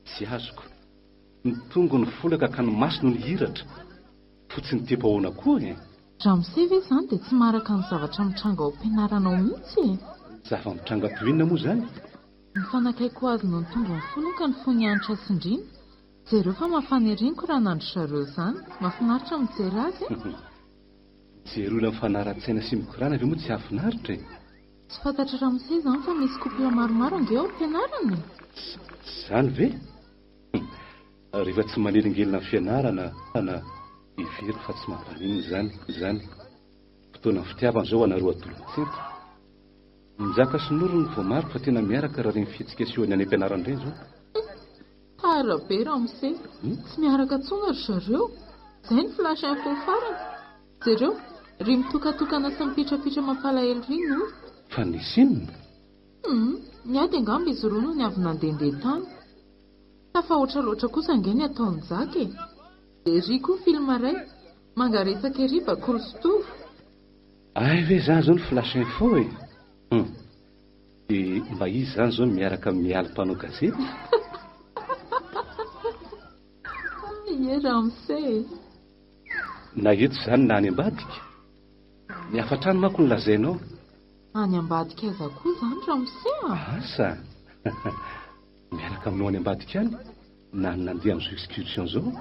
Tsy azoko. Ny tongo ny folaka ka ny maso no ny hiratra. Fotsy ny tepo ahoana koa e. Raha miseva izany dia tsy maraka ny zavatra mitranga ao am-pianaranao mihitsy e. Zava mitranga toy inona moa zany? Ny fanakaiko azy no nitonga ny folaka ny fony anitra sy Ndrina. Jereo fa mahafaneriniko raha nandro zareo izany. Mahafinaritra mijery azy e. Mijery olona mifanara-tsaina sy mikorana ve moa tsy hafinaritra e. Tsy fantatra raha misy izany fa misy kopla maromaro ange ao am-pianarana. Zany ve? Rehefa tsy manelingelina amin'ny fianarana ivery fa tsy mampanino zany. Fotoana fitiavana zao anareo atolo-tsento. Nizaka Sonoro ny vao maro fa tena miaraka raha reny fihetsikesehony any am-pianarana ireny zao. Tara be raha misy tsy miaraka tsonga ry zareo. Izay ny flash info farany. Jereo ry mitokatokana sy mipitrapitra mampalahelo ry no. Fa nisy inona? Miady angamba izy roa no ny avy nandehandeha tany. Tafa oatra loatra kosa ange ny ataony zaka e. Dia ry koa film iray mangaresaka ery bakolo sotovo. Ay ve zany zao ny flash info e. Dia mba izy zany zao miaraka mialy mpanao gazety. Ie raha misy. Na eto zany na any ambadika. Ny afatrano manko ny lazainao. Any ambadika aiza koa zany raha misy Asa. Miaraka aminao any ambadika any na nandeha amin'izao excursion zao.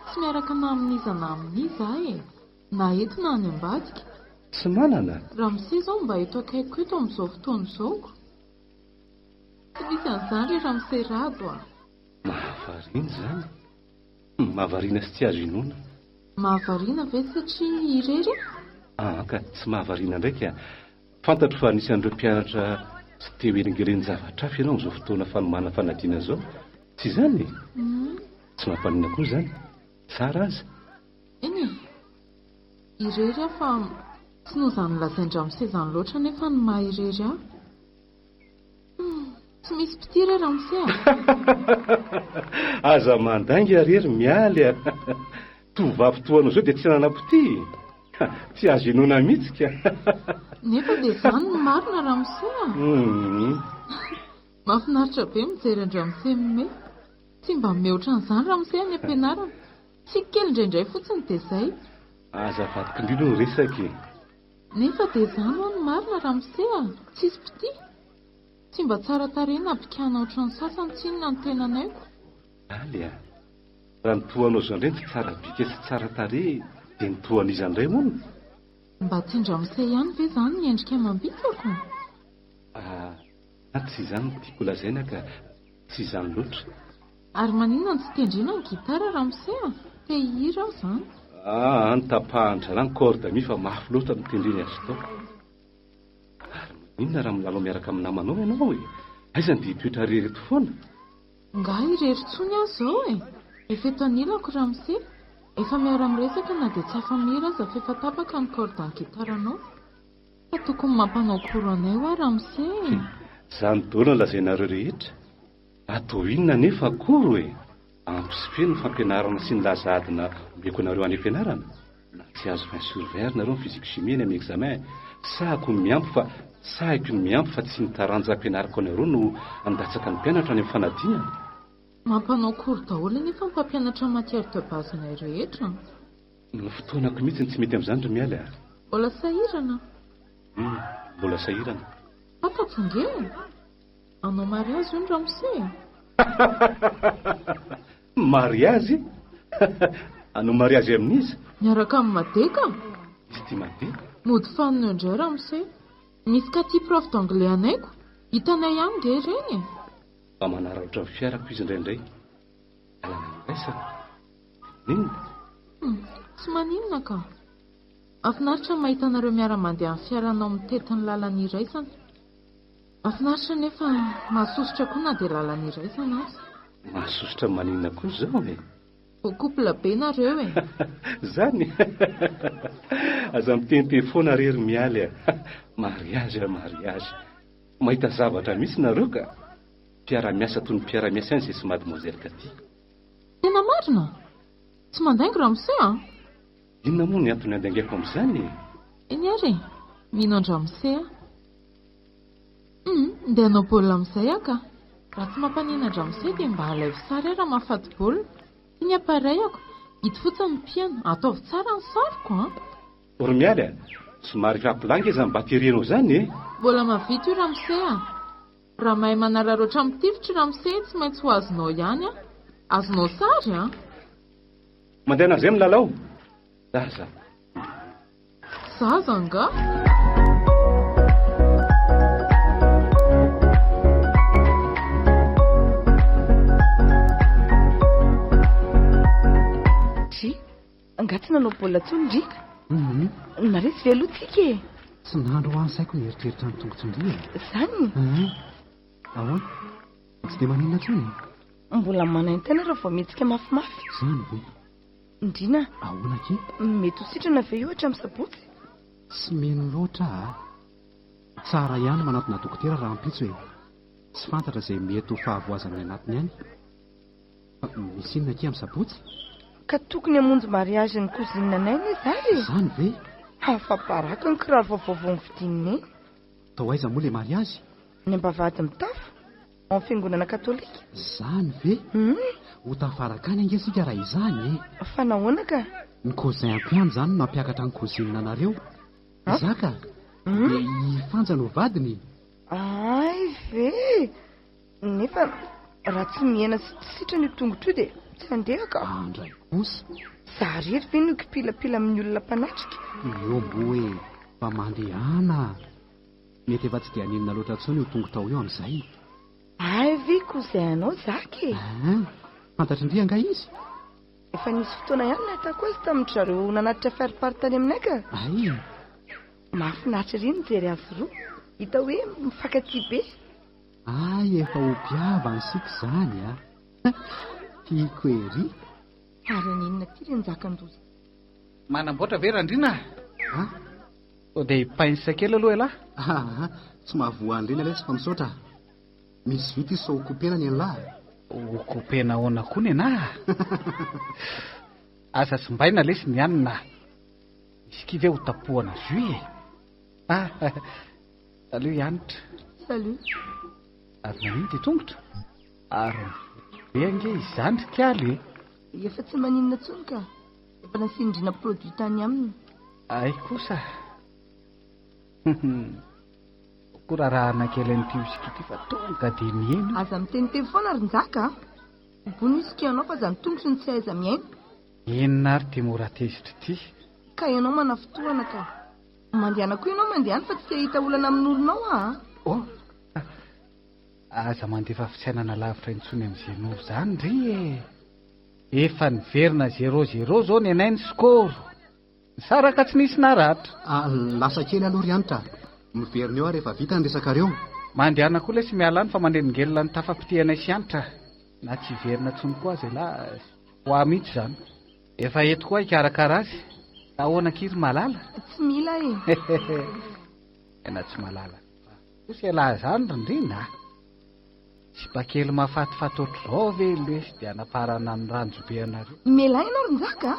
Tsy miaraka na amin'iza e. na eto na any ambadika. Tsy manana. Ramose izao mba eto akaiko eto amin'izao fotoana izaoko. Tsy misy an'izany ry Ramose rado a. Mahavariana izany. Mahavariana sy tsy azo inona. Mahavariana ve satria irery? Ka tsy mahavariana ndraika. Fantatro fa anisan'ireo mpianatra tsy te hoelingeleny zavatra hafa ianao amin'izao fotoana fanomana fanadina izao. Tsy izany? Tsy mampaniana koa izany. Tsara aza. Eny e, irery aho fa tsy noho izany lazainy Ramose izany loatra nefa ny maha irery aho. Tsy misy pitira Ramose a. Aza mandainga rery mialy a. Tovavy toanao izao dia tsy nanam-pity. Tsy azo inona mihitsy. Nefa dia izany ny marina Ramose a. Mahafinaritra be mijery an Ramose mime. Tsy mba mihoatra an'izany Ramose any am-pianarana. Tsy kely indraindray fotsiny dia izay. Aza vadiko indrindra no resaka. Nefa dia izany ho ny marina Ramose a. Tsisy pity. Tsy mba tsara tarehy na bikana ohatran'ny sasany tsinona ny tenanaiko. Aly a. Raha ny toanao izao indray tsy tsara bika sy tsara tarehy dia ny toan'iza indray moa. Mba tian Ramose ihany ve izany ny endrika mambikako? Tsy izany tiako lazaina ka tsy izany loatra. Ary maninona tsy tendrena ny gitara Ramose a? Te hihira aho izany. Ny tapahatra na ny corde mi fa mafy loatra mitendreny azy tao. Ary maninona raha milalao miaraka amin'ny namanao ianao e? Aiza ny dia toetra rereto foana? Nga irery tsony aho izao e. Efa eto anilako Ramose. Efa miara-miresaka na dia tsy afa-mihira aza fa efa tapaka ny corde ny gitaranao. Fa tokony mampanao koro anay ho Ramose. Izany daola lazainareo rehetra. Atao inona nefa koro e? Ampy sy feno fampianarana sy ny lazadina omeko anareo any am-pianarana. Na tsy azo fin sur vert nareo ny physique chimie ny amin'ny examen. Sahako ny miampy fa tsy nitaranja ampianarako anareo no andatsaka ny mpianatra any amin'ny fanadinana. Mampanao koro daholo nefa mpampianatra matière de base anay rehetra. Ny fotoanako mihitsy tsy mety amin'izany ry mialy a. Mbola sahirana? Mbola sahirana. Atatsinge? Anao mariazy io ny Ramose? Mariazy? Anao mariazy amin'iza? Miaraka amin'ny Madeka? Izy ty Madeka? Mody faniny indray Ramose. Misy katy prof d'anglais anaiko. Hitanay ihany nge reny. Mba manaratra ny fiarako izy indraindray. Alana iraisana. Ninona? Tsy maninona ka. Mahafinaritra mahita anareo miara-mandeha amin'ny fiaranao mitety ny lalany iraisana. Mahafinaritra nefa mahasosotra koa na dia lalany iraisana azy. Mahasosotra maninona koa izao e? Couple be nareo e. Zany. Aza mitente foana rery mialy a. Mariazy. Mahita zavatra misy nareo ka. Mpiara-miasa toy ny mpiara-miasa any izay sy mademoiselle Katy. Tena marina? Tsy mandaingo Ramose a? Inona moa ny antony andaingako amin'izany? Eny ary, mino an Ramose a? Ndeha hanao baolina amin'izay aka. Raha tsy mampanina Ramose dia mba alaivo sary raha mahafaty baolina. Iny aparayako, hity fotsiny ny piano, ataovy tsara ny sariko a. Ory mialy a, somary fampilangy iza mba terianao izany e? Mbola mavita io Ramose a. Raha mahay manararoatra amin'ny tifitra Ramose tsy maintsy ho azonao ihany a. Azonao sary a. Mandeha izay milalao? Zaza. Zaza nga? Nga tsy nanao baolina tsony ndrika. Naresy ve aloha tsika e? Tsy nandro ho ansaiko ny eritreritra ny tongotsindria. Izany? Ahoana? Tsy dia maninona tsony? Mbola manaintena raha vao mihetsika mafimafy. Izany ve? Indrina. Ahoana ke? Mety ho sitrana ve io hatra amin'ny sabotsy? Tsy meno loatra a. Tsara ihany manatona dokotera raha ampitso e. Tsy fantatra izay mety ho fahavoazana anatiny ihany. Misy inona ke amin'ny sabotsy? Ka tokony hamonjy mariazy ny kozinina anay ny zary. Izany ve? Hafaparaka ny kiraro vaovao vidininy. Tao aiza moa ilay mariazy? Ny ambavady mitafo ao amin'ny fiangonana katolika. Izany ve? Ho tafaraka any angesika raha izany e. Fa nahoana ka? Ny cousin-ko ihany izany no nampiakatra ny cousinina anareo. Zaka? Dia hifanjana ho vadiny. Ay ve? Nefa raha tsy mihena sy tsy sitrana io tongotra io dia tsy andehaka andray kosa za rery ve no kipilapila amin'ny olona mpanatrika eo mbo hoe fa mandehana mety efa tsy dia aninona loatra ntsony io tongo tao eo amin'izay aviko izay anao zaky fantatry indri anga izy efa nisy fotoana ihany natako azy tamin'ny zareo nanatitra fiariparitany aminay ka ay mahafinaritra ry mijery azy roa hita hoe mifankatia be ay efa opiava nysika izany a tiako ery ary aninona ty ry njakan-doza manamboatra ve randrina o dia painsa kely aloha lahy tsy mahavoan'ireny ilay tsy fa misaotra misy vita izy sao okopena ny an'lahy okopena ahoana koa ny ana asa simbaina lesy ny anina misy kivy ho tapohana zue aloha ianitra salut ary nanino ty tongotra ary beange izandrikaly efa tsy maninona tsony ka efa nasindrina produit tany aminy ay kosa korarahana kely an'ity isika ity fa tonga dia mihaino aza miteniteny foana ry njaka bony isika anao fa zany tongotry ny tsy aiza miaino enina ary dia mora tezitra ity ka ianao mana fotoana ka mandehana koa ianao mandehany fa tsy hahita olana amin'olonao aza mandefa fisainana lavitra intsony amin'izay noro zany ry efa niverina 0-0 zao ny anay ny skoro nisaraka tsy nisy naratra lasa kely aloha ry anitra miverina eo rehefa vita ny resakareo mandehana koa lesy mialany fa mandeningelona ny tafapitianay sy anitra na tsy verina tsony koa azy la ho ahy mihitsy izany efa eto koa hikarakara azy ahoana kiry malala tsy mila ena tsy malala kosa lahy zany rindrina tsy bakely mahafatifaty ohatr'izao ve lesy dia anaparana ny ranjobe anareo mela ianao rinjaka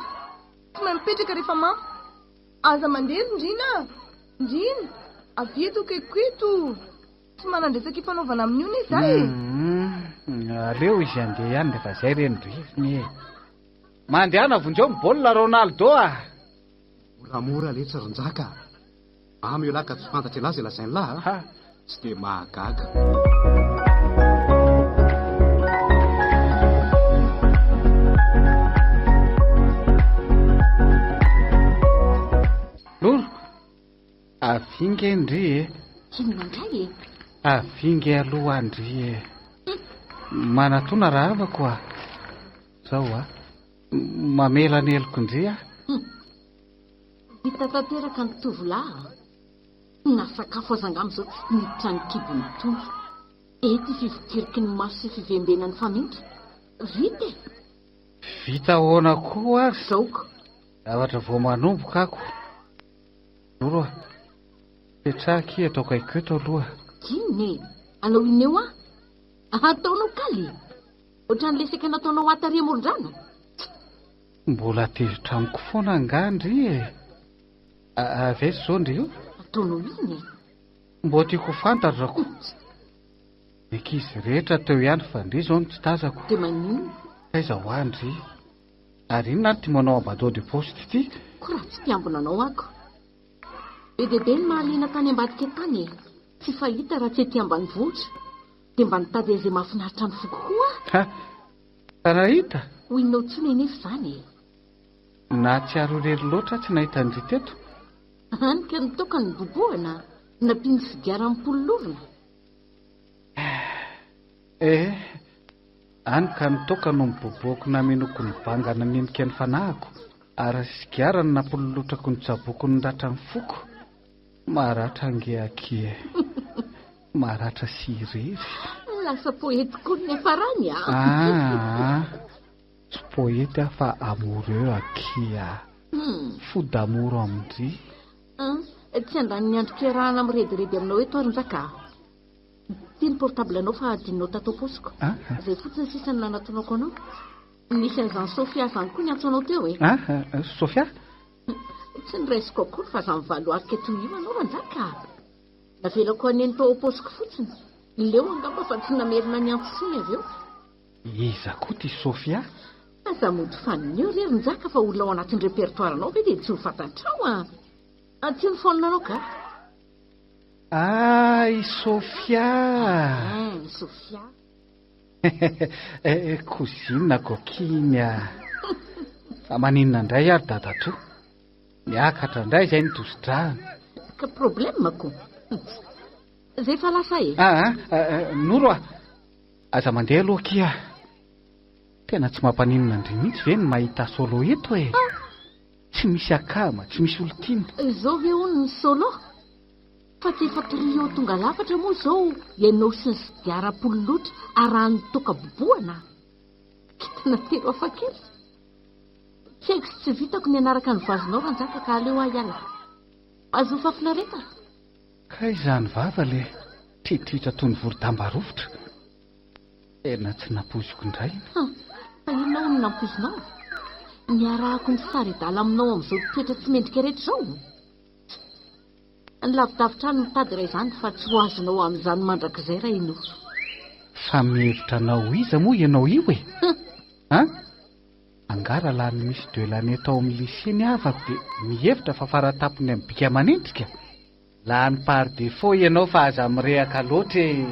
tsy mahay mipetraka rehefa mamo aza mandeha rindrina ndrina avietoko ekoeto tsy manandresaka ifanaovana amin'io ny izay aleo izy andeha ihany rehefa izay reny driviny mandehana vonjeo mibaolina Ronaldo moramora letra rinjaka amy eo lahy ka tsy fantatra elazy lazainy lahy tsy dia mahagaga lolo avingy ndry inondray avingy aloha andry manatona raha avako zao mamela ny eloko indry hita tanteraka ny tovolahy na sakafo azangam'izao tsy niditra ny kibony tony ety fivokiriky ny maso sy fivembena ny famintra vita vita ahoana koa ary zaoko zavatra vao manomboka ako oroa petraky ataoko aiketo aloha inone anao ineo ataonao kaly ohatran'lesaka nataonao atary amoron-drano mbola tezitra amiko foana angandry avesy zao ndry io ataonao iny mbo tiako fantatrako ankizy rehetra teo ihany fa ndry zao no tsy tazako dia manino aiza ho andry ary inona ny ty manao abado de poste ity ko raha tsy mpiambina anao ako be deabe ny mahaliana tany ambadika tany tsy fahita raha tsy ety ambany vohitra dia mba nitady izay mahafinaritra ny foko koa raha hita ho inao tsony anefa izany na tsy aro rery loatra tsy nahita ndry teto anika nitoka ny boboana nampiny figaram-pololorona anika nitoka no miboboako naminoko ny bangana ninika ny fanahako ary sigarany nampololotrako ny tsaboko ny ratra ny foko maratra angeaky maratra sy irery lasa poety koa ny afarany tsy poety fa amoreux akia fodamoro amindry tsy andany ny andro kerahana mirediredy aminao eto arinjaka ty ny portable anao fa adinao tatao posiko zay fotsiny sisany nanataonako anao nisy an'izany Sofia zany koa ny antsoanao teo Sofia tsy nyraisiko akory fa za mivalo arika toy io anao ranjaka navelako aneny tao posiko fotsiny leo angamba fa tsy namerina ny antsony avy eo iza koa ty Sofia aza mody faniny eo rery njaka fa olona ao anatin'ny repertoire anao ve dia tsy ho fantatrao tsy ny fonina anao ka ay Sofia Sofia Kozina kokiny a. Fa maninona indray ary dadatro. Miakatra indray izay nitosi-drahana. Ka problème ko. Zay fa lasa e. Noro a. Aza mandeha aloha kia. Tena tsy mampaninona indray mihitsy ve ny mahita solo eto e. Tsy misy akama, tsy misy olontiana. Izao ve hono ny solo? Fa tsy efa trio tonga lafatra moa izao ianao sy ny sidiara-polo loatra arahany toka boboana. Kitana telo hafa kely. Tsy haiko sy tsy vitako ny anaraka ny vazonao ranjaka ka aleo ahy ala. Azo fafinareta. Ka izany vava le titritra toy ny voro-tambarofotra. Tena tsy nampoziko indray. Fa inona hono nampozinao? Niarahako ny sary dala aminao amin'izao toetra tsy mendrika rehetra izao. Ny lavidavitra ny mitady iray izany fa tsy ho azonao amin'izany mandrakizay raha ino. Fa mihevitra anao iza moa ianao io e? Angara laha ny misy duelany atao amin'ny lycée ny havako dia mihevitra fa faratapony amin'ny bika manendrika. Laha ny par défaut ianao fa aza mirehaka loatra e.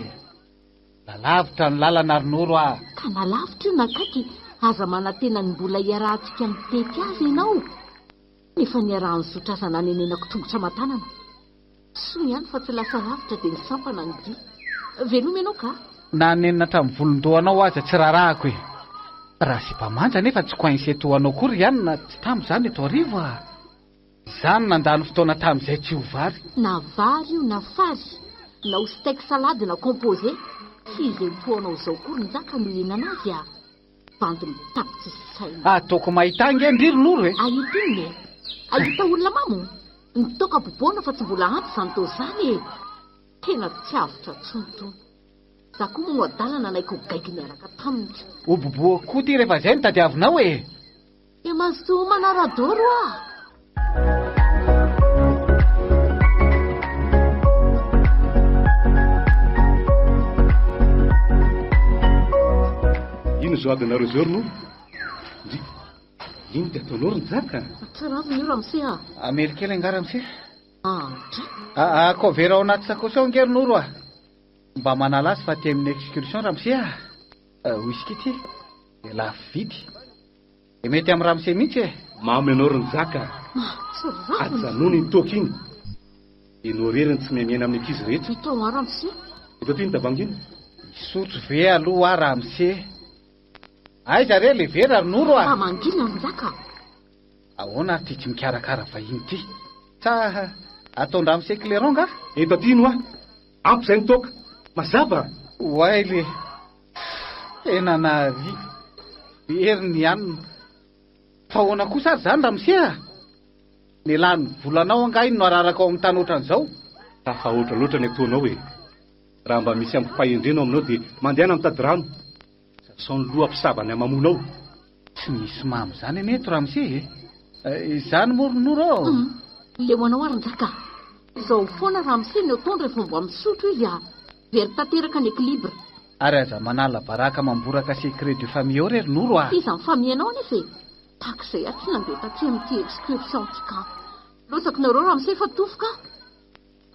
Nalavitra ny lalana ary Noro a. Ka nalavitra io nakaiky aza manantena ny mbola iarahantsika mitety azy ianao. Nefa niarahan'ny sotrazana nenenako tongotra matanana. Soa ihany fa tsy lasa lavitra dia ny sampana ny dia. Veloma ianao ka? Na nenina hatramin'ny volondohanao aza tsy rarahako e. Raha sy mpamanja nefa tsy koainsetohanao kory ihany na tsy tamin'izany eto arivo a. Izany nandalo fotoana tamin'izay tsy ho vary. Na vary io na fary, na ho steak salade na composé. Tsy izay toanao izao kory nizaka no ihinana azy a. Bandy mitapitsy saina. Ataoko mahita angendriry Noro e. Ahitiny e. Ahita olona mamo. Nitoka boboana fa tsy mbola ampy izany tao izany e. Tena tsy avitra tsonotsono. Za koa moa adalana naiko gaiky miaraka taminy. Ho boboako koa ty rehefa izay no tadiavinao e. E mazotoa manaradoro a. Ino zao adinareo zao no? Ino dia ataonao ny zaka? Tsara avy io ramose a. Amely kely angara ramose. Dra. Ko vera ao anaty sakosy ao ngery Noro a. Mba manala azy fa ty amin'ny excursion ramose a. Whisky ty. Dia lafo vidy. Dia mety amin'ny ramose mihitsy e. Mamy ianao ny zaka. Ajanony ny toka iny. Ianao reriny tsy miamiana amin'ny ankizy rehetra. Tao ramose. Eto ty ny tavangina. Misotro ve aloha ramose. Aiza re le vera Noro a. Mangina ny zaka. Ahoana ty tsy mikarakara vahiny ty. Sa ataony ramose Clairon nga. Eto ty no a. Ampy izay ny toka. Mazava. Oay le. Tena nahary. Heriny ihany. Fa ahoana kosa ary zany ramose a. Ny lany volanao anga iny no araraka ao amin'ny tany ohatran'izao. Tafa oatra loatra ny ataonao e. Raha mba misy ampifahendrenao aminao dia mandehana mitady rano. Sao ny loha ampisavany amamonao. Tsy misy mamy zany aneto ramose e. Izany moa Noro. Leo anao ary nzaka. Izao foana ramose ny otondra fomba misotro izy a. Very tanteraka ny équilibre. Ary aza manala baraka mamboraka secret de famille ao rery Noro a. Iza ny famianao nefa e. Takizay aty nandeha taty amin'ity excursion ty ka. Lotsako nareo ramose fa tofoka.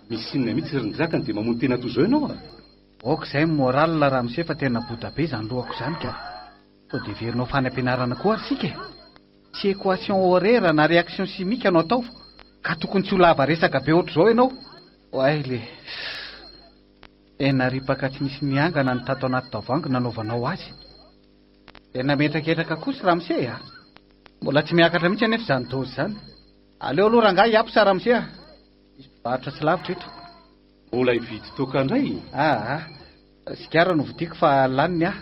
Misy inona mihitsy ry nzakany dia mamono tena toy izao ianao a. Oka izay moral ramose fa tena bota be izany lohako izany ka. Sao dia verinao fanampianarana koa ary sika e. Tsy équation horaire na réaction chimique anao atao. Ka tokony tsy ho lava resaka be ohatr'izao ianao. Oay le. Tena ripaka tsy misy miangana ny tato anaty tavoahangy nanaovanao azy. Tena metraketraka kosa ramose a. Mbola tsy miakatra mihitsy anefa izany dozy izany. Aleo aloha rangahy hiapo sa ramose a. Misy mpivarotra tsy lavitra eto. Mbola hividy toka indray. Sigara no vidiko fa laniny a.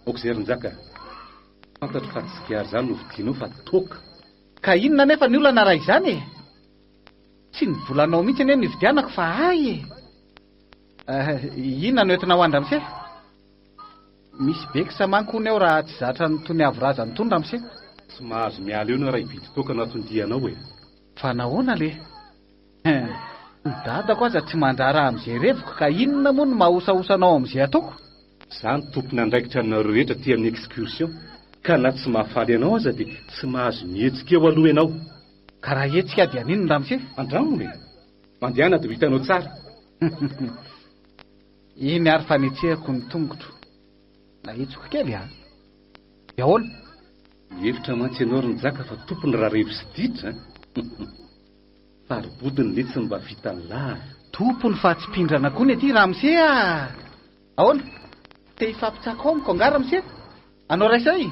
Aok'izay ry nzaka. Fantatro fa tsy sigara izany no vidianao fa toka. Ka inona nefa ny olana raha izany e. Tsy ny volanao mihitsy anie ny vidianako fa ay e. Inona no entina ho any ramose? Misy be kisamanko ao raha tsy zatra ny tony avorazany tony ramose. Tsy mahazo miala eo na raha hividy toka anatondianao e. Fa nahoana le? Ny dadako aza tsy mandrara amin'izay revoka ka inona moa no mahosahosanao amin'izay ataoko? Izany tompony andraikitra anareo rehetra ty amin'ny excursion. Ka na tsy mahafaly anao aza dia tsy mahazo mihetsika eo aloha ianao. Ka raha hetsika dia ninona ramose? Andramony e. Mandehana dia hitanao tsara. Iny ary fanetsehako ny tongotro. na itsoko kely a ahoana hevitra mantsy ianao ny zaka fa tompony raha revo sy ditra faribodiny letsy mba vita ny lahy tompony fa tsy pindrana koa ny aty ramose a ahoana te hifampitsako amiko angara ramose anao raisay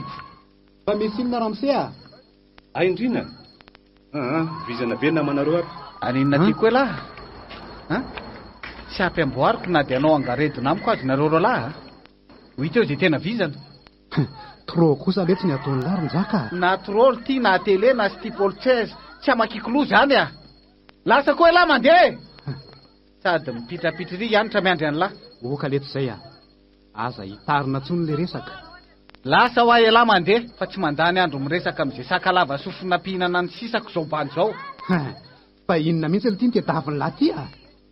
fa misy inona ramose a aindrina vizana be namanareo ary aninona tiako hoe lahy tsy ampy amboariko na dia anao angaredona amiko azy nareo ro lahy ho hita eo zay tena vizana tro kosa letsy ny ataon'ny lary ny zaka na troly ty na tele na stipoltsez tsy amakikilo zany a lasa koa lahy mandeha sady mipitrapitry ry anitra miandry any lahy oka letsy zay a aza hitarina tsony le resaka lasa ho ahy lahy mandeha fa tsy mandany andro miresaka amin'izay sakalava sofina mpihinana ny sisako zao bany zao fa inona mihitsy le ty ny tedaviny lahy ty a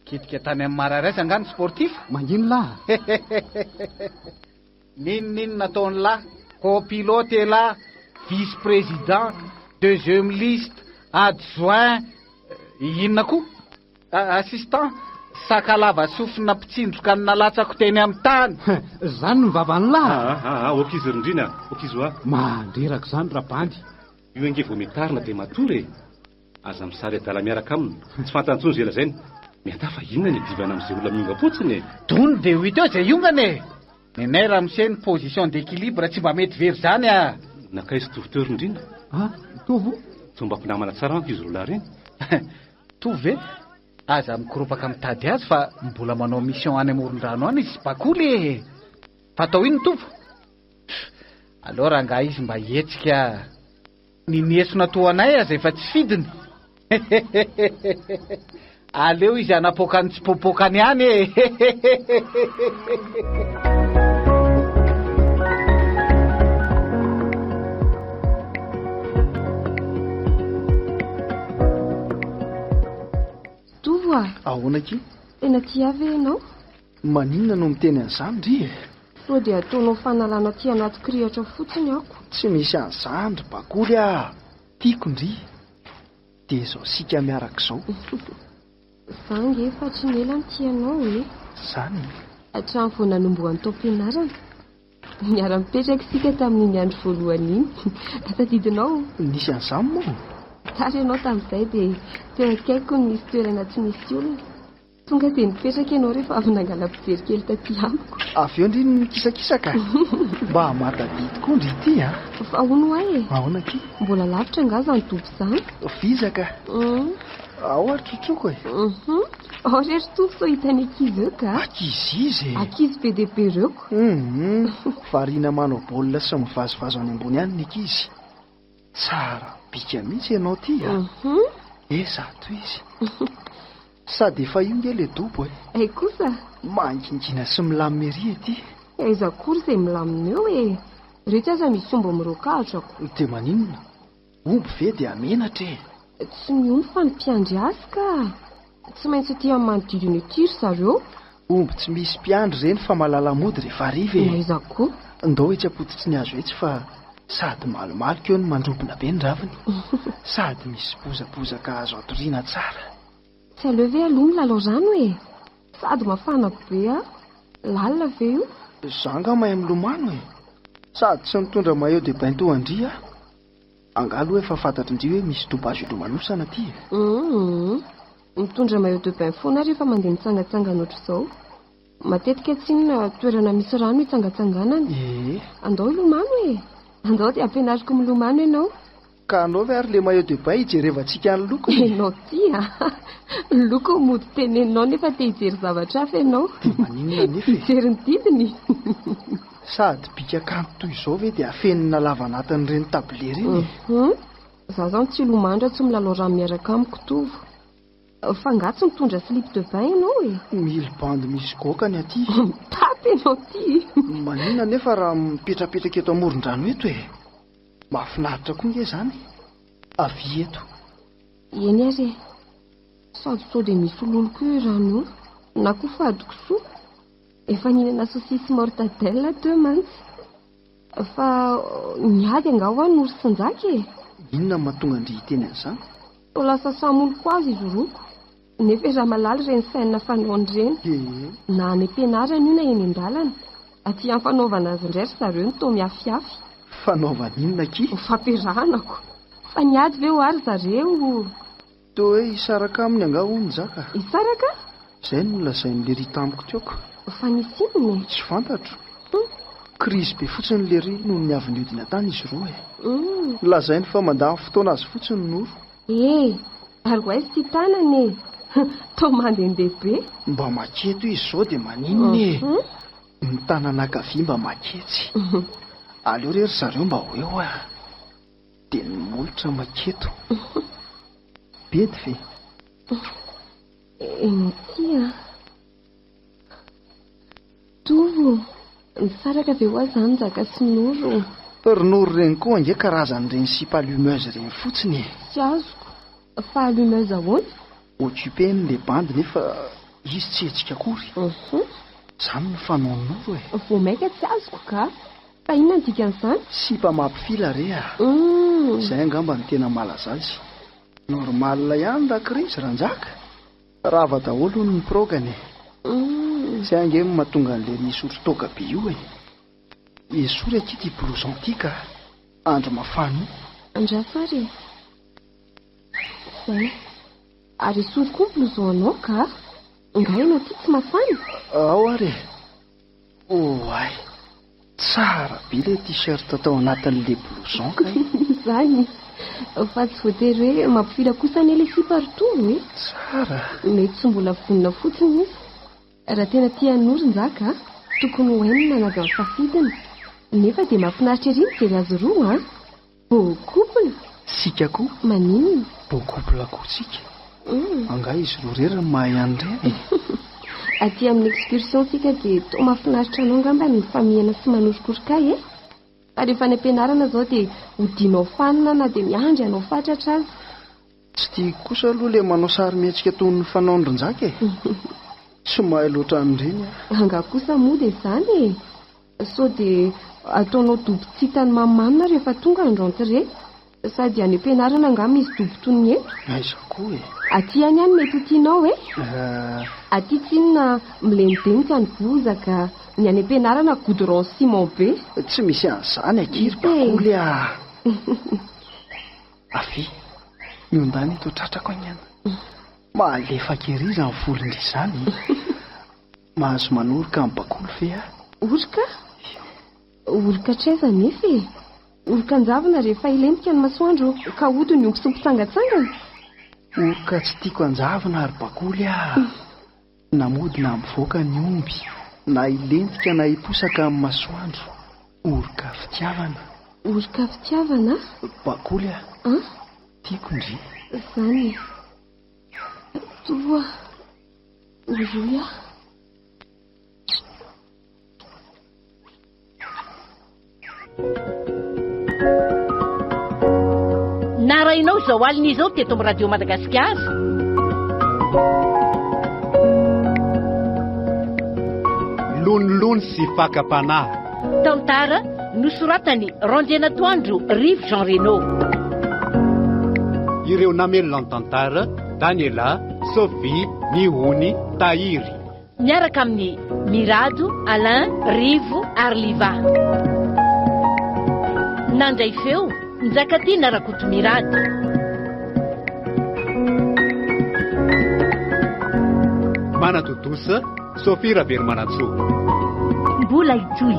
kitika tany amin'ny mararaisa angany sportif mangino lahy ninonino nataony lahy copilote lahy vice président deuxième liste adjoint inona koa assistant sakalava sofina mpitsindroka ny nalatsako teny amin'ny tany zany ny vavany lahy okizy rindrina okizy ho a mandreraka zany rabandy io ange vao mitarina dia matory aza misary adala miaraka aminy tsy fantantsony zay lazainy miatafa inona ny divana amin'izay olona miongapotsiny dony dia ho hita eo zay iongany nenay raha mise ny position d'équilibre tsy mba mety very zany a nakaizy toviteur rindrina tovo tomba mpinamana tsara manko izy rola reny tovy e aza mikoropaka mitady azy fa mbola manao mission any amoron-drano any izy sy bakoly fa atao ino tovo aleo raha nga izy mba hetsika ninesona to anay aza efa tsy fidiny aleo izy anapokany tsy popokany any e tovo ahoana ky tena ty avy ianao maninona no miteny an'izany ry e so dia ataonao fanalana ty anaty krihatra fotsiny ako tsy misy an'izany ry bakoly a tiako ndry dia izao sika miaraka izao zange efa tsy nela ny ty anao e zany hatrany vao nanomboan'ny taom-pianarana miara-mipetraka sika tamin'iny andro voalohany iny tadidinao nisy an'izany moa tary ianao tamin'izay dia teo akaiko ny misy toerana tsy nisy olona tonga dia nipetraka ianao rehefa avy nangala-pijery kely taty amiko avy eo ndry nikisakisaka mba hamatadidy koa ndry ity a fa hono ahy e ahoana ky mbola lavitra ngaza ny tobo zany vizaka ao ary trotroko e ao rery tovo so hitany akizy eo ka akizy izy akizy be dia be reoko variana manao baolina sy mivazovazo any ambony any ny akizy tsara bika mihitsy ianao ty a zato izy sady efa io nge le dobo e ay kosa mangingina sy milaminy ety aiza kory izay milamina eo e rehetra aza misy ombo miroakahatrako dia maninona omby ve dia amenatra e tsy miomy fa ny mpiandry azy ka tsy maintsy ty amin'ny manodidina etiry zareo omby tsy misy mpiandry ireny fa mahalala mody rehefa ariva e aiza koa ndao etsy-potitsy ny azo etsy fa sady malomalika eo ny mandrobona be ny raviny sady misy bozabozaka azo atoriana tsara tsy aleo ve aloha milalao rano e sady mafana be a lalina ve io zanga mahay milomano e sady tsy mitondra maillot de bain toandry a angalo efa fantatry indri hoe misy tobazo ilomanosana ty mitondra maillot de bain foana rehefa mandeha mitsangatsangana ohatr'izao matetika tsy inona toerana misy rano hitsangatsanganana andao ilomano e andao dia ampianariko milomano ianao ka anao ve ary le maillot de bain hijerevantsika ny loko ianao ty a loko mody teneninao nefa te hijery zavatra hafa ianao maninona nefa hijery ny didiny sady bika kanto toy izao ve dia afenina lava anatin'ireny tabler reny za zany tsy ilomandra tsy milalao rano miaraka amiko tovo fa ngatsy mitondra slip de bain ianao e mille bande misy gokany aty taty ianao ty maninona nefa raha mipetrapetraka eto amoron-drano eto e mahafinaritra koa nge zany avy eto eny ary sady sao dia misy ololo koa io rano io na koa fadiko soa efa nihinana sosisy mortadelle teo mantsy fa niady angao any orsinjaka e inona mahatonga andry hiteny an'izany to lasa samoloko azy izy roko nefa raha malaly reny saina fanaony reny na any am-pianarana io na eny an-dalana aty amin'ny fanaovana azy indray ry zareo ny tao miafiafy. Fanaovana inona ki? Fampiranako. Fa niady ve ho ary zareo? Toa hoe hisaraka aminy anga hono zaka. Hisaraka? Izay no lazain'ny lery tamiko teoko. Fa nisy inona? Tsy fantatro. Krizy be fotsiny lery noho ny avy niodina tany izy roa e. Lazainy fa mandany fotoana azy fotsiny noro. Ary ho aizy ty tanany e. Tao mandendehibe. Mba maketo izy zao dia maninona e. Ny tanana ankavia mba maketsy. Aleo rery zareo mba ho eo a. Dia ny molotra maketo. Bedy ve? Eny tia. Tovo. Nisaraka ve ho azy any zaka sy noro? Ronoro reny koa ange karazan'ireny sipa allumeuse reny fotsiny. Tsy azoko. Fa allumeuse ahoana? Occupé n'le bandy nefa izy tsy hetsika akory. Izany no fanaonoro e. Vao maika tsy azoko ka. Fa inona ny dikan'izany? Sipa mampifila re a. Izay angamba ny tena malaza azy. Normal ihany rakire izy ranjaka. Rava daholo ny progany. Izay ange mahatonga an'le sotro toga be io e. Esory aty ty blouson ty ka. Andro mafana. Andrafary. Zay. Ary esory koa blouson anao ka. Ngainao ty tsy mafana? Ao ary. Ay. Tsara be le t-shirt tao anatin'le blouson ka. Zany. Fa tsy voatery hoe mampifila kosa ny le siparitovo e. Tsara. Mety tsy mbola vonona fotsiny izy. Raha tena tian'ory nzaka, tokony ho hainy nanaga ny safidiny. Nefa dia mahafinaritra ery mijery azy roa a. Beau couple. Sika koa. Maninona? Beau couple koa sika. Anga izy roa rery ny mahay an'ireny. Aty amin'ny excursion sika dia toa mahafinaritra anao ngamba ny famihana sy manorokoroka e. Fa rehefa any am-pianarana izao dia hodianao fanina na dia miandry anao fatratra azy. Tsy tiako kosa aloha le manao sary mihetsika toy ny fanaondronjaka e. Tsy mahay loatra an'ireny a. Anga kosa moa dia izany e. Sao dia ataonao dobo tsitany mamanina rehefa tonga ny rentrée. Sady any am-pianarana angamba misy dobo toy ny eto. Aiza koa e. Aty any mety ho tianao e. Aty tsinona milendidenika ny bozaka. Ny any am-pianarana goudron ciment be. Tsy misy an'izany akiry bakoly a. Afy. Miondany eto tratrako anyana. Malefaka ery raha ny volondry izany. Mahazo manoroka amin'ny bakoly fe a. Oroka? Oroka traiza nefa e. Orokan-javana rehefa ilentika ny masoandro ka hodiny omby sy mpitsangatsangana. Oroka tsy tiako anjavana ary bakoly a. Namodina mivoaka ny omby. Na ilentika na hiposaka amin'ny masoandro. Oroka fitiavana. Oroka fitiavana? Bakoly a. Tiako ndry. Zany. Toa. Roya. Narainao izao alina izao teto amin'ny radio Madagasikara. Lonilony sy fakapanahy. Tantara nosoratany Randiana Toandro, Rive Jean Renaud. Ireo namelona ny tantara Daniela, Sophie, Mihony, Tahiry. Miaraka amin'ny Mirado, Alain, Rivo, Arliva. Nandray feo Njakatiana Rakoto Mirado. Manatotosa Sophie Rabery Manatsoa. Mbola Itsoy.